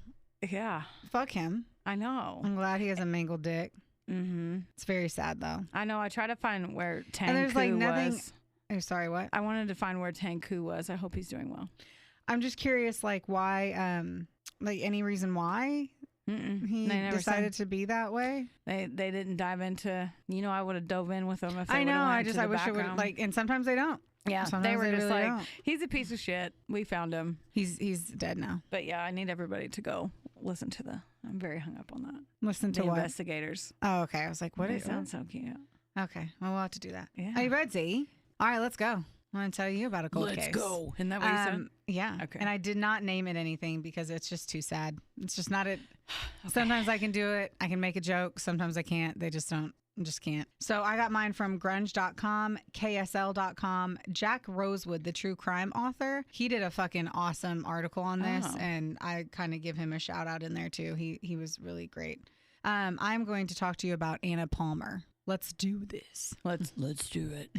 yeah. fuck him. I know. I'm glad he has a mangled dick. Mm-hmm. It's very sad, though. I know. I try to find where Tanku And there's like nothing. was. Oh, sorry, what? I wanted to find where Tanku was. I hope he's doing well. I'm just curious, like, why, like, any reason why he decided to be that way? They didn't dive into, I would have dove in with them if they I know. I wish it would, like, and sometimes they don't. Yeah, sometimes they were just really like, don't. he's a piece of shit. We found him. He's dead now. But yeah, I need everybody to go listen to I'm very hung up on that. Listen to the what? Investigators. Oh, okay. I was like, what? They sound so cute. Okay. Well, we'll have to do that. Yeah. Are you ready? All right, let's go. I want to tell you about a cold case. Let's go. Isn't that what you said? Yeah. Okay. And I did not name it anything because it's just too sad. It's just not it. Okay. Sometimes I can do it. I can make a joke. Sometimes I can't. They just don't. I just can't. So I got mine from grunge.com, ksl.com. Jack Rosewood, the true crime author, he did a fucking awesome article on this, and I kind of give him a shout out in there too. He was really great. I'm going to talk to you about Anna Palmer. Let's do this. Let's do it.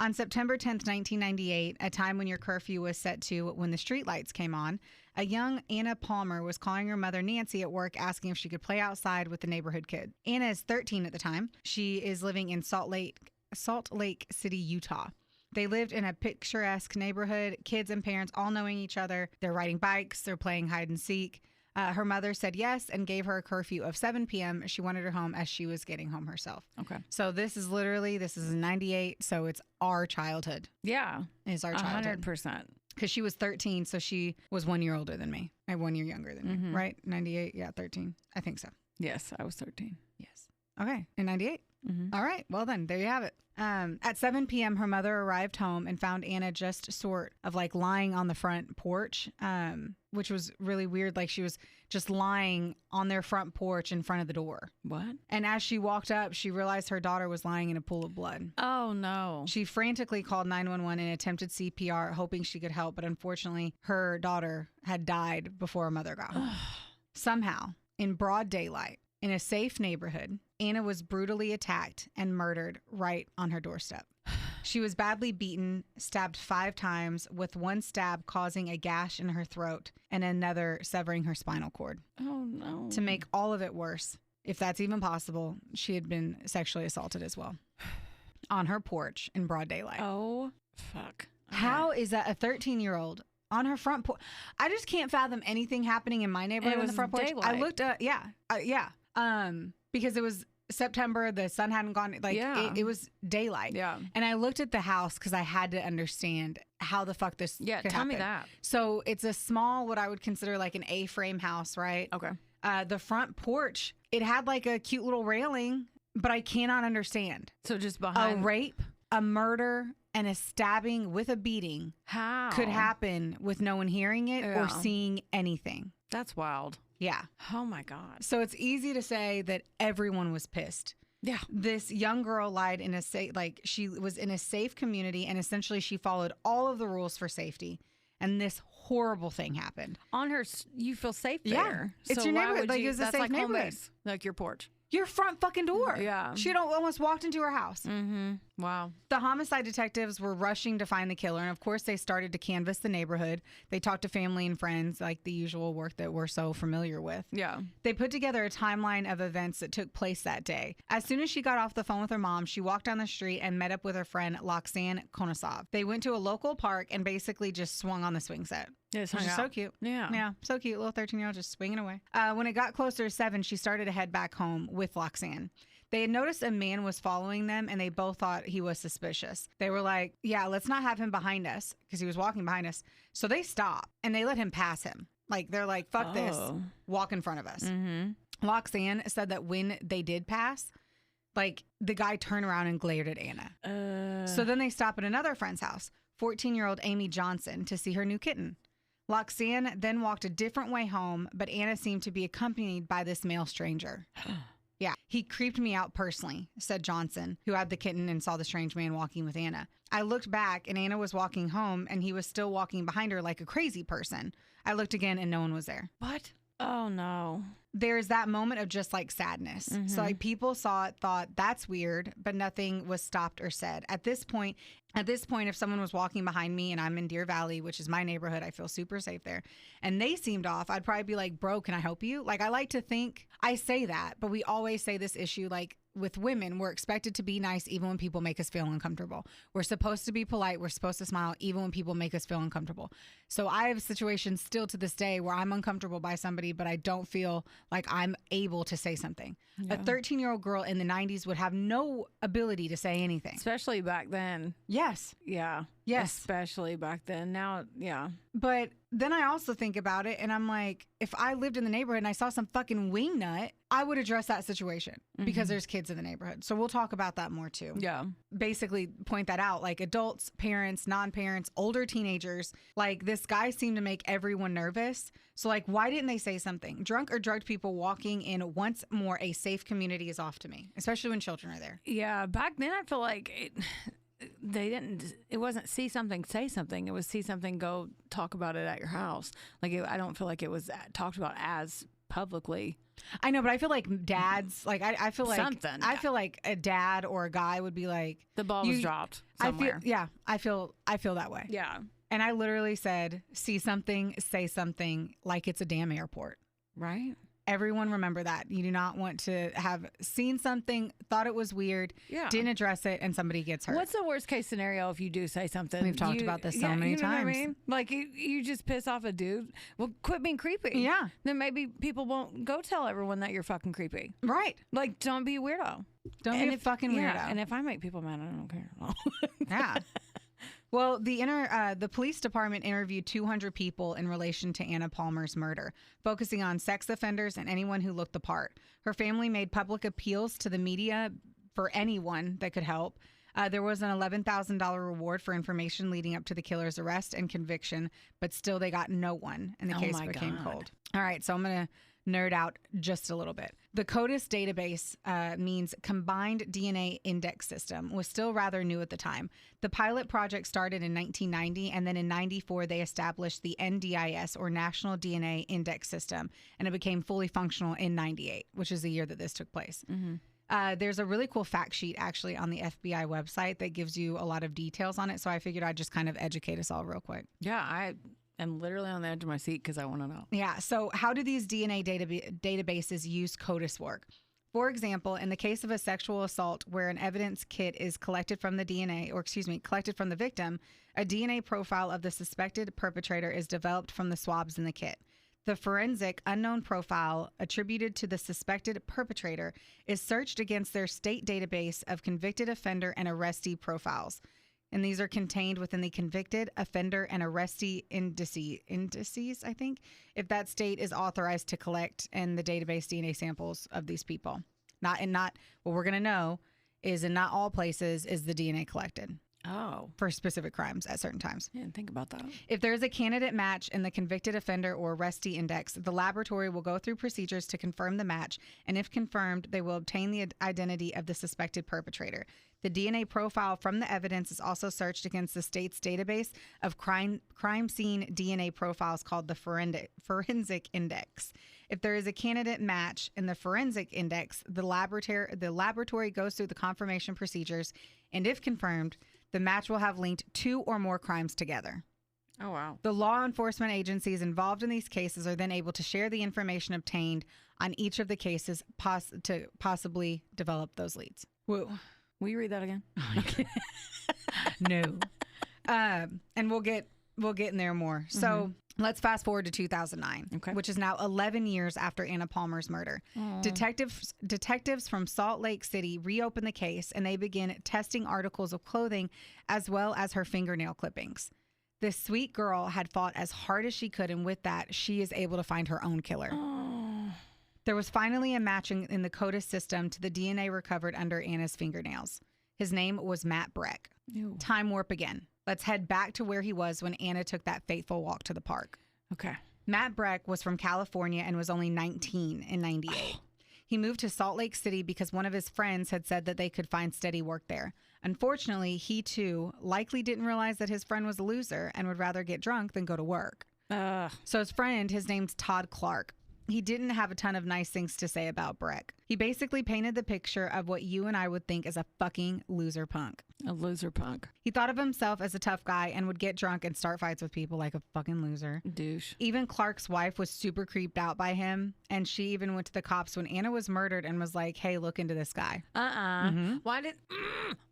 On September 10th, 1998, a time when your curfew was set to when the streetlights came on, a young Anna Palmer was calling her mother Nancy at work asking if she could play outside with the neighborhood kid. Anna is 13 at the time. She is living in Salt Lake City, Utah. They lived in a picturesque neighborhood, kids and parents all knowing each other. They're riding bikes, they're playing hide and seek. Her mother said yes and gave her a curfew of 7 p.m. She wanted her home as she was getting home herself. Okay. So this is in 98, so it's our childhood. Yeah. It's our childhood. 100%. Because she was 13, so she was 1 year older than me. 1 year younger than me, right? 98, yeah, 13. I think so. Yes, I was 13. Yes. Okay, in 98? All right, well then, there you have it. At 7 p.m., her mother arrived home and found Anna just sort of like lying on the front porch, which was really weird. Like she was just lying on their front porch in front of the door. What? And as she walked up, she realized her daughter was lying in a pool of blood. Oh, no. She frantically called 911 and attempted CPR, hoping she could help. But unfortunately, her daughter had died before her mother got home. Somehow, in broad daylight, in a safe neighborhood, Anna was brutally attacked and murdered right on her doorstep. She was badly beaten, stabbed 5 times, with one stab causing a gash in her throat and another severing her spinal cord. Oh, no. To make all of it worse, if that's even possible, she had been sexually assaulted as well. On her porch in broad daylight. Oh, fuck. How is that a 13-year-old on her front porch? I just can't fathom anything happening in my neighborhood on the front porch. Daylight. I looked at, because it was September, the sun hadn't gone, it was daylight. Yeah. And I looked at the house because I had to understand how the fuck this Yeah, could tell me happen. that. So it's a small, what I would consider like an A-frame house, right? Okay. The front porch, it had like a cute little railing, but I cannot understand. So just A behind. rape, a murder, and a stabbing with a beating How? could happen with no one hearing it Yeah. or seeing anything. That's wild. Yeah. Oh, my God. So it's easy to say that everyone was pissed. Yeah. This young girl lied in a safe, like she was in a safe community, and essentially she followed all of the rules for safety. And this horrible thing happened. On her, you feel safe Yeah. there. It's So your why neighborhood. would Like, you, it's a that's safe like home neighborhood. base, like your porch. Your front fucking door. Yeah. She had almost walked into her house. Mm-hmm. Wow. The homicide detectives were rushing to find the killer, and of course they started to canvass the neighborhood. They talked to family and friends, like the usual work that we're so familiar with. Yeah. They put together a timeline of events that took place that day. As soon as she got off the phone with her mom, she walked down the street and met up with her friend Loxanne Konasov. They went to a local park and basically just swung on the swing set. Just Which hung is so out. cute. Yeah. Yeah, so cute. Little 13-year-old just swinging away. When it got closer to 7, she started to head back home with Loxanne. They had noticed a man was following them, and they both thought he was suspicious. They were like, yeah, let's not have him behind us, because he was walking behind us. So they stopped, and they let him pass him. Like, they're like, fuck this, walk in front of us. Mm-hmm. Loxanne said that when they did pass, like, the guy turned around and glared at Anna. So then they stop at another friend's house, 14-year-old Amy Johnson, to see her new kitten. Loxanne then walked a different way home, but Anna seemed to be accompanied by this male stranger. Yeah, he creeped me out personally, said Johnson, who had the kitten and saw the strange man walking with Anna. I looked back and Anna was walking home and he was still walking behind her like a crazy person. I looked again and no one was there. What? Oh, no. there's that moment of just like sadness. So like people saw it, thought that's weird, but nothing was stopped or said. At this point, if someone was walking behind me and I'm in Deer Valley, which is my neighborhood, I feel super safe there, and they seemed off, I'd probably be like, bro, can I help you? Like, I like to think, I say that, but we always say this issue, like, with women, we're expected to be nice even when people make us feel uncomfortable. We're supposed to be polite. We're supposed to smile even when people make us feel uncomfortable. So I have situations still to this day where I'm uncomfortable by somebody, but I don't feel like I'm able to say something. Yeah. A 13-year-old girl in the 90s would have no ability to say anything. Especially back then. Yes. Yeah. Yes. Especially back then. Now, yeah. But then I also think about it and I'm like, if I lived in the neighborhood and I saw some fucking wingnut, I would address that situation because there's kids in the neighborhood. So we'll talk about that more too. Yeah. Basically point that out, like adults, parents, non-parents, older teenagers, like this guy seemed to make everyone nervous. So like, why didn't they say something? Drunk or drugged people walking in once more a safe community is off to me, especially when children are there. Yeah. Back then I feel like it wasn't see something, say something. It was see something, go talk about it at your house. Like, I don't feel like it was talked about as publicly. I know, but I feel like dads, like I feel like something. I feel like a dad or a guy would be like, the ball was dropped somewhere. I feel that way. Yeah. And I literally said, see something, say something, like it's a damn airport. Right. Everyone remember that. You do not want to have seen something, thought it was weird, didn't address it, and somebody gets hurt. What's the worst case scenario if you do say something? We've talked about this so many times. What I mean? Like, you just piss off a dude. Well, quit being creepy. Yeah. Then maybe people won't go tell everyone that you're fucking creepy. Right. Like, don't be a weirdo. Don't be a fucking weirdo. Yeah, and if I make people mad, I don't care. Yeah. Well, the police department interviewed 200 people in relation to Anna Palmer's murder, focusing on sex offenders and anyone who looked the part. Her family made public appeals to the media for anyone that could help. There was an $11,000 reward for information leading up to the killer's arrest and conviction, but still they got no one, and the case became cold. All right, so I'm going to nerd out just a little bit. The CODIS database means Combined DNA Index System, was still rather new at the time. The pilot project started in 1990, and then in 94 they established the NDIS, or National DNA Index System, and it became fully functional in 98, which is the year that this took place. There's a really cool fact sheet actually on the FBI website that gives you a lot of details on it, so I figured I'd just kind of educate us all real quick. Yeah, I'm literally on the edge of my seat because I want to know. Yeah. So how do these DNA databases use CODIS work? For example, in the case of a sexual assault where an evidence kit is collected from the collected from the victim, a DNA profile of the suspected perpetrator is developed from the swabs in the kit. The forensic unknown profile attributed to the suspected perpetrator is searched against their state database of convicted offender and arrestee profiles. And these are contained within the convicted, offender, and arrestee indices, I think, if that state is authorized to collect in the database DNA samples of these people. Not what we're going to know is in not all places is the DNA collected. Oh. For specific crimes at certain times. I didn't think about that. If there's a candidate match in the convicted offender or arrestee index, the laboratory will go through procedures to confirm the match, and if confirmed, they will obtain the identity of the suspected perpetrator. The DNA profile from the evidence is also searched against the state's database of crime scene DNA profiles called the forensic index. If there is a candidate match in the forensic index, the laboratory goes through the confirmation procedures, and if confirmed, the match will have linked 2 or more crimes together. Oh, wow. The law enforcement agencies involved in these cases are then able to share the information obtained on each of the cases to possibly develop those leads. Whoa. Will you read that again? No. And we'll get in there more. So let's fast forward to 2009, which is now 11 years after Anna Palmer's murder. Detectives from Salt Lake City reopen the case, and they begin testing articles of clothing as well as her fingernail clippings. This sweet girl had fought as hard as she could, and with that, she is able to find her own killer. There was finally a matching in the CODIS system to the DNA recovered under Anna's fingernails. His name was Matt Breck. Ew. Time warp again. Let's head back to where he was when Anna took that fateful walk to the park. Okay. Matt Breck was from California and was only 19 in 98. He moved to Salt Lake City because one of his friends had said that they could find steady work there. Unfortunately, he too likely didn't realize that his friend was a loser and would rather get drunk than go to work. So his friend, his name's Todd Clark. he didn't have a ton of nice things to say about Breck. He basically painted the picture of what you and I would think is a fucking loser punk. A loser punk. He thought of himself as a tough guy and would get drunk and start fights with people like a fucking loser. Douche. Even Clark's wife was super creeped out by him, and she even went to the cops when Anna was murdered and was like, hey, look into this guy. Why didn't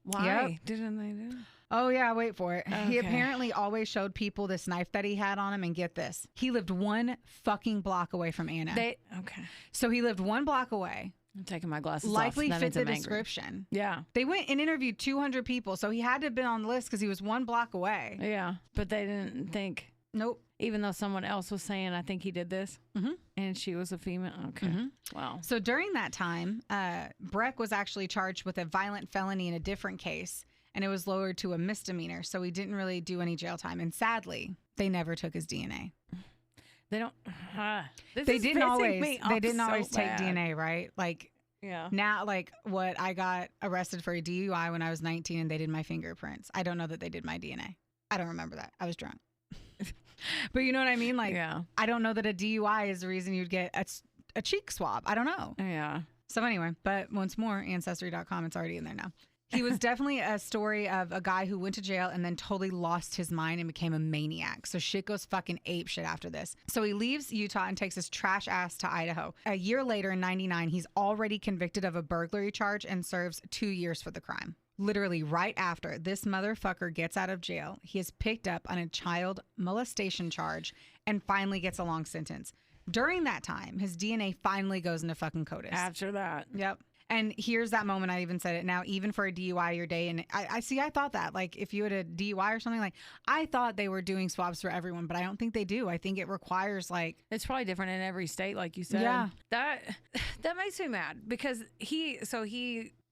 they do it? Oh, yeah, wait for it. Okay. He apparently always showed people this knife that he had on him, and get this. He lived 1 fucking block away from Anna. Okay. So he lived 1 block away. I'm taking my glasses Likely off. fit the description. Yeah. They went and interviewed 200 people, so he had to have been on the list because he was 1 block away. Yeah. But they didn't think. Nope. Even though someone else was saying, I think he did this. And she was a female. Okay. Wow. So during that time, Breck was actually charged with a violent felony in a different case, and it was lowered to a misdemeanor. So he didn't really do any jail time. And sadly, they never took his DNA. They don't. They didn't always take DNA, right? Like, yeah. Now, like, what I got arrested for a DUI when I was 19 and they did my fingerprints. I don't know that they did my DNA. I don't remember that. I was drunk. But you know what I mean? Like, yeah. I don't know that a DUI is the reason you'd get a cheek swab. I don't know. Yeah. So anyway, but once more, Ancestry.com, it's already in there now. He was definitely a story of a guy who went to jail and then totally lost his mind and became a maniac. So shit goes fucking ape shit after this. So he leaves Utah and takes his trash ass to Idaho. A year later in 99, he's already convicted of a burglary charge and serves 2 years for the crime. Literally right after this motherfucker gets out of jail, he is picked up on a child molestation charge and finally gets a long sentence. During that time, his DNA finally goes into fucking CODIS. After that. Yep. And here's that moment I even said it. Now, even for a DUI, your day, and I thought that, like, if you had a DUI or something, like, I thought they were doing swabs for everyone, but I don't think they do. I think it requires, like, it's probably different in every state, like you said. Yeah. That makes me mad because he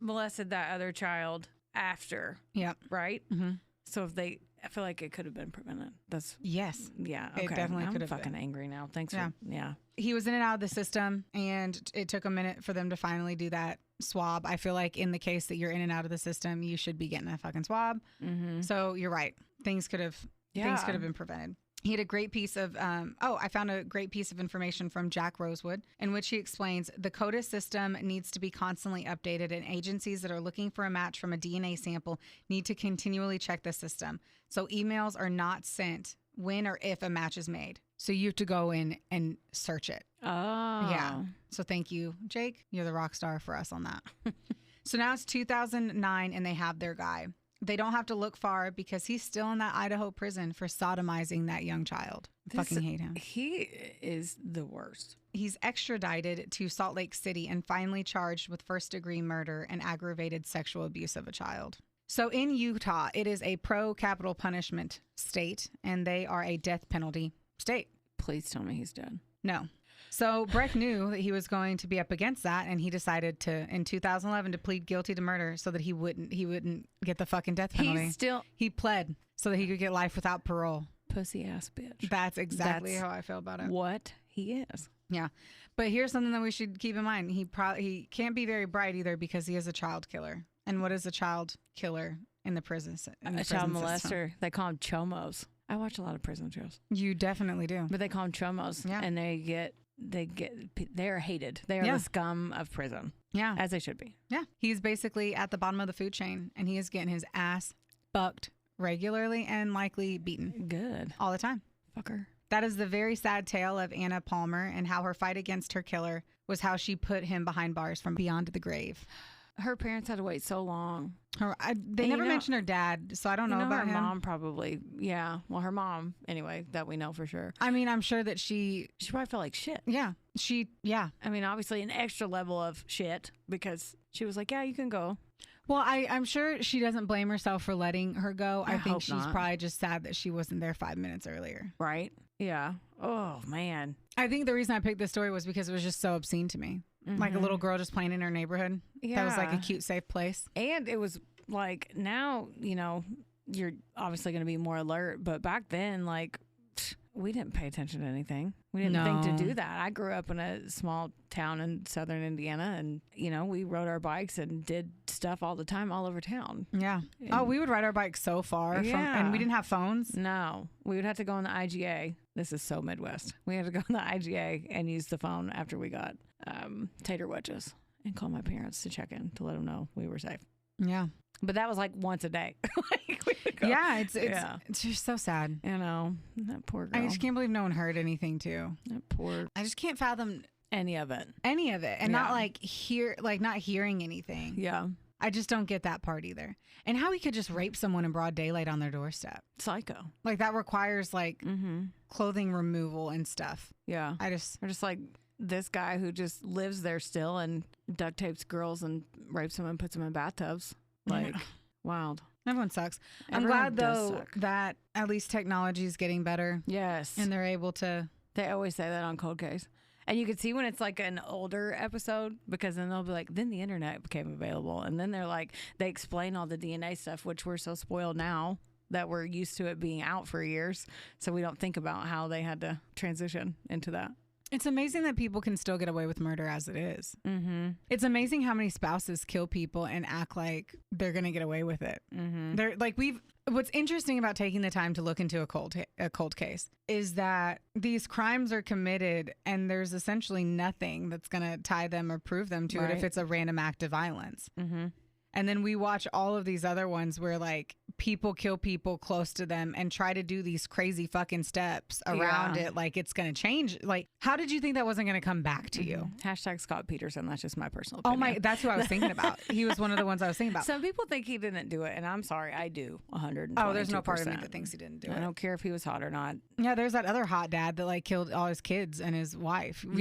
molested that other child after. Yep. Right? Mm-hmm. So I feel like it could have been prevented. Yes. Yeah. Okay. It definitely could have been. I'm fucking angry now. Thanks. Yeah. He was in and out of the system, and it took a minute for them to finally do that swab. I feel like in the case that you're in and out of the system, you should be getting a fucking swab. Mm-hmm. So you're right. Things could have been prevented. He had a great piece of, I found a great piece of information from Jack Rosewood in which he explains the CODIS system needs to be constantly updated, and agencies that are looking for a match from a DNA sample need to continually check the system. So emails are not sent when or if a match is made. So you have to go in and search it. Oh. Yeah. So thank you, Jake. You're the rock star for us on that. So now it's 2009 and they have their guy. They don't have to look far because he's still in that Idaho prison for sodomizing that young child. Fucking hate him. He is the worst. He's extradited to Salt Lake City and finally charged with first-degree murder and aggravated sexual abuse of a child. So in Utah, it is a pro-capital punishment state, and they are a death penalty state. Please tell me he's dead. No. So Breck knew that he was going to be up against that, and he decided in 2011 to plead guilty to murder so that he wouldn't get the fucking death penalty. He pled so that he could get life without parole. Pussy ass bitch. That's exactly how I feel about it. What he is. Yeah. But here's something that we should keep in mind. He can't be very bright either because he is a child killer. And what is a child killer in the prison? A child molester. They call them chomos. I watch a lot of prison shows. You definitely do. But they call them chomos. Yeah. And they're hated. They are the scum of prison. Yeah. As they should be. Yeah. He's basically at the bottom of the food chain, and he is getting his ass fucked regularly and likely beaten. Good. All the time. Fucker. That is the very sad tale of Anna Palmer and how her fight against her killer was how she put him behind bars from beyond the grave. Her parents had to wait so long. They never mentioned her dad, so I don't know about her him. mom probably. Yeah. Well, her mom, anyway, that we know for sure. I mean, I'm sure that she probably felt like shit. Yeah. I mean, obviously an extra level of shit because she was like, yeah, you can go. Well, I'm sure she doesn't blame herself for letting her go. I think she's probably just sad that she wasn't there 5 minutes earlier. Right. Yeah. Oh, man. I think the reason I picked this story was because it was just so obscene to me. Mm-hmm. Like a little girl just playing in her neighborhood. Yeah. That was like a cute, safe place. And it was like, now, you're obviously going to be more alert. But back then, like, we didn't pay attention to anything. We didn't think to do that. I grew up in a small town in southern Indiana, and, we rode our bikes and did stuff all the time all over town. Yeah. We would ride our bikes so far and we didn't have phones. No, we would have to go on the IGA. This is so Midwest. We had to go on the IGA and use the phone after we got tater wedges and call my parents to check in to let them know we were safe. Yeah. But that was like once a day. Like we would go. Yeah, it's just so sad. You know, that poor girl. I just can't believe no one heard anything too. That poor. I just can't fathom any of it. And not not hearing anything. Yeah. I just don't get that part either. And how he could just rape someone in broad daylight on their doorstep. Psycho. Like that requires like clothing removal and stuff. Yeah. We're just like this guy who just lives there still and duct tapes girls and rapes them and puts them in bathtubs. Like, wild. Everyone sucks. Everyone I'm glad though that at least technology is getting better. Yes. And they're able to. They always say that on Cold Case. And you can see when it's like an older episode, because then they'll be like, then the internet became available. And then they're like, they explain all the DNA stuff, which we're so spoiled now that we're used to it being out for years. So we don't think about how they had to transition into that. It's amazing that people can still get away with murder as it is. Mm-hmm. It's amazing how many spouses kill people and act like they're going to get away with it. Mm-hmm. They're like, what's interesting about taking the time to look into a cold case is that these crimes are committed and there's essentially nothing that's going to tie them or prove them to it if it's a random act of violence. Mm-hmm. And then we watch all of these other ones where like people kill people close to them and try to do these crazy fucking steps around it. Like it's going to change. Like, how did you think that wasn't going to come back to you? Hashtag Scott Peterson. That's just my personal opinion. That's who I was thinking about. He was one of the ones I was thinking about. Some people think he didn't do it. And I'm sorry, I do 100%. Oh, there's no part of me that thinks he didn't do it. I don't care if he was hot or not. Yeah, there's that other hot dad that like killed all his kids and his wife. We've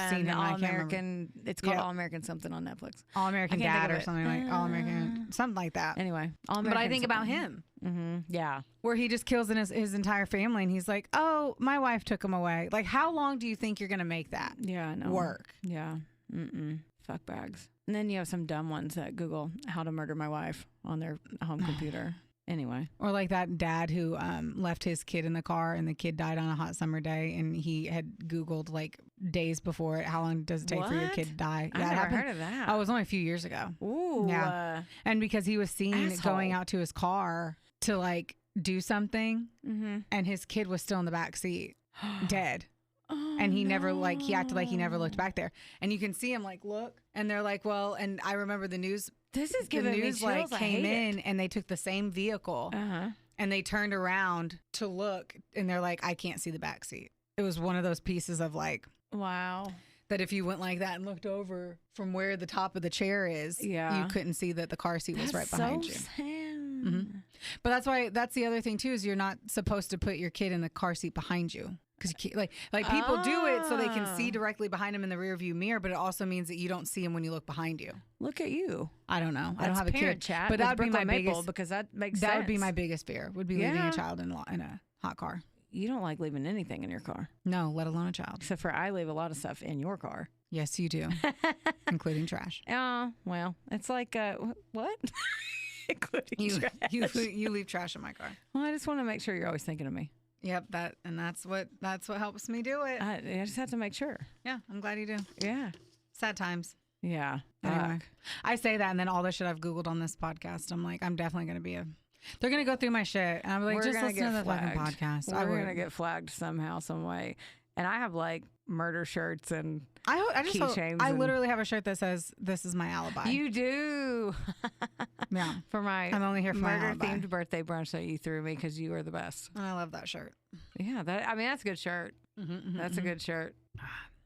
seen him. All American. It's called All American something on Netflix. All American Dad or something like All American, something like that. Anyway, but I think about him. Mm-hmm. Yeah. Where he just kills his entire family and he's like, oh, my wife took him away. Like, how long do you think you're going to make that work? Yeah. Fuck bags. And then you have some dumb ones that Google how to murder my wife on their home computer. Anyway. Or like that dad who left his kid in the car and the kid died on a hot summer day and he had Googled like days before it, how long does it take for your kid to die? I never heard of that. Oh, it was only a few years ago. Ooh. Yeah. And because he was seen going out to his car to like do something and his kid was still in the back seat dead. And he never he acted like he never looked back there. And you can see him like look and they're like, well, and I remember the news. This is giving me chills. Like came in and they took the same vehicle and they turned around to look and they're like, I can't see the back seat. It was one of those pieces of like, wow. That if you went like that and looked over from where the top of the chair is, you couldn't see that the car seat was right behind you. Mm-hmm. But that's the other thing too, is you're not supposed to put your kid in the car seat behind you. Because like people do it so they can see directly behind them in the rear view mirror, but it also means that you don't see them when you look behind you. Look at you. I don't know. That's I don't have a kid. Chat, but that would be my biggest, because that makes sense. That would be my biggest fear. Would be leaving a child in a hot car. You don't like leaving anything in your car. No, let alone a child. Except for I leave a lot of stuff in your car. Yes, you do, including trash. Oh, well, it's like what? Including trash. You leave trash in my car. Well, I just want to make sure you're always thinking of me. Yep, that's what helps me do it. I just have to make sure. Yeah, I'm glad you do. Yeah. Sad times. Yeah. Anyway, I say that, and then all the shit I've Googled on this podcast, I'm like, I'm definitely going to be they're going to go through my shit. And I'm like, just listen to the fucking podcast. We're going to get flagged somehow, some way. And I have like murder shirts and keychains. I literally have a shirt that says, "This is my alibi." You do. Yeah. For my I'm only here for my alibi. Murder-themed birthday brunch that you threw me because you were the best. I love that shirt. Yeah. That's a good shirt. That's a good shirt.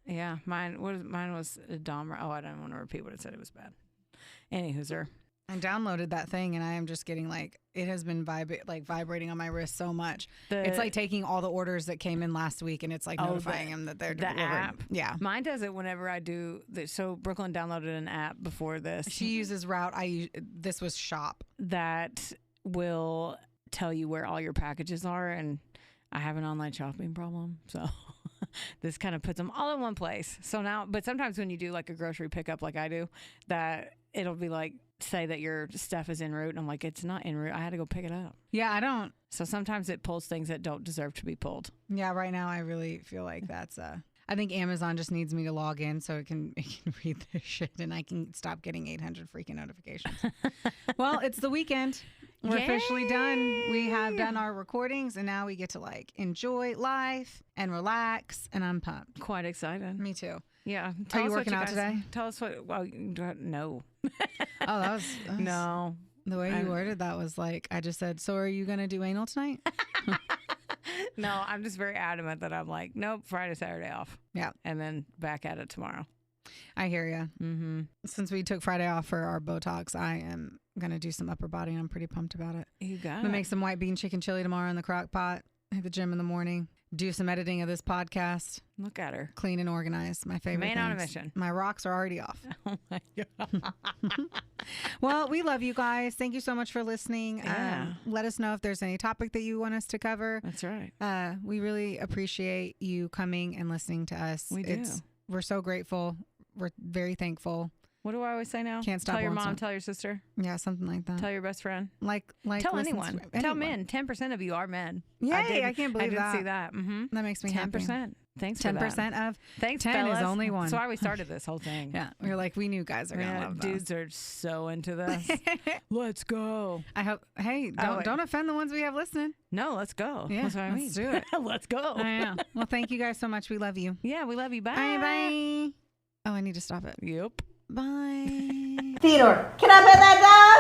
Yeah. Mine was a Dahmer. Oh, I don't want to repeat what it said. It was bad. Anywho's-er. I downloaded that thing and I am just getting like, it has been vibrating on my wrist so much. It's like taking all the orders that came in last week and it's like notifying them that they're delivered. App. Yeah. Mine does it whenever I do. So Brooklyn downloaded an app before this. She uses Route. This was Shop. That will tell you where all your packages are. And I have an online shopping problem. So this kind of puts them all in one place. So now, but sometimes when you do like a grocery pickup like I do, that it'll be like, say that your stuff is en route and I'm like, it's not en route. I had to go pick it up. Yeah, I don't. So sometimes it pulls things that don't deserve to be pulled. Yeah, right now I really feel like that's I think Amazon just needs me to log in so it can read this shit and I can stop getting 800 freaking notifications. Well, it's the weekend. We're officially done. We have done our recordings and now we get to like enjoy life and relax. And I'm pumped. Quite excited. Me too. Yeah. Are you working out today? Tell us what. Well, no. Oh, that was no. The way you worded that was like, I just said, so are you going to do anal tonight? No, I'm just very adamant that I'm like, nope, Friday, Saturday off. Yeah. And then back at it tomorrow. I hear you. Mm-hmm. Since we took Friday off for our Botox, I am going to do some upper body. I'm pretty pumped about it. You got I'm going to make some white bean chicken chili tomorrow in the crock pot, hit the gym in the morning, do some editing of this podcast. Look at her. Clean and organized. My favorite Man on a things. mission. My rocks are already off. Oh my God. Well, we love you guys. Thank you so much for listening. Yeah. Let us know if there's any topic that you want us to cover. That's right. We really appreciate you coming and listening to us. We do. We're so grateful. We're very thankful. What do I always say now? Can't stop. Tell your once mom, in- tell your sister, Yeah, something like that. tell your best friend. Like Tell listen anyone. to Tell men. 10% of you are men. Yay, I can't believe I did that. see that. Mm-hmm. That makes me happy. 10%. Thanks for that. 10% of Thanks, 10 fellas. is only one. That's why we started this whole thing. Yeah, we were like, we knew guys are gonna Yeah, love dudes those. are so into this. Let's go. I hope. Hey, Oh, don't offend the ones we have listening. No, let's go. Yeah, That's what I mean. let's do it. Let's go. I know. Well, thank you guys so much. We love you. Yeah, we love you. Bye. Bye bye. Oh, I need to stop it. Yep. Bye. Theodore, can I pet that dog?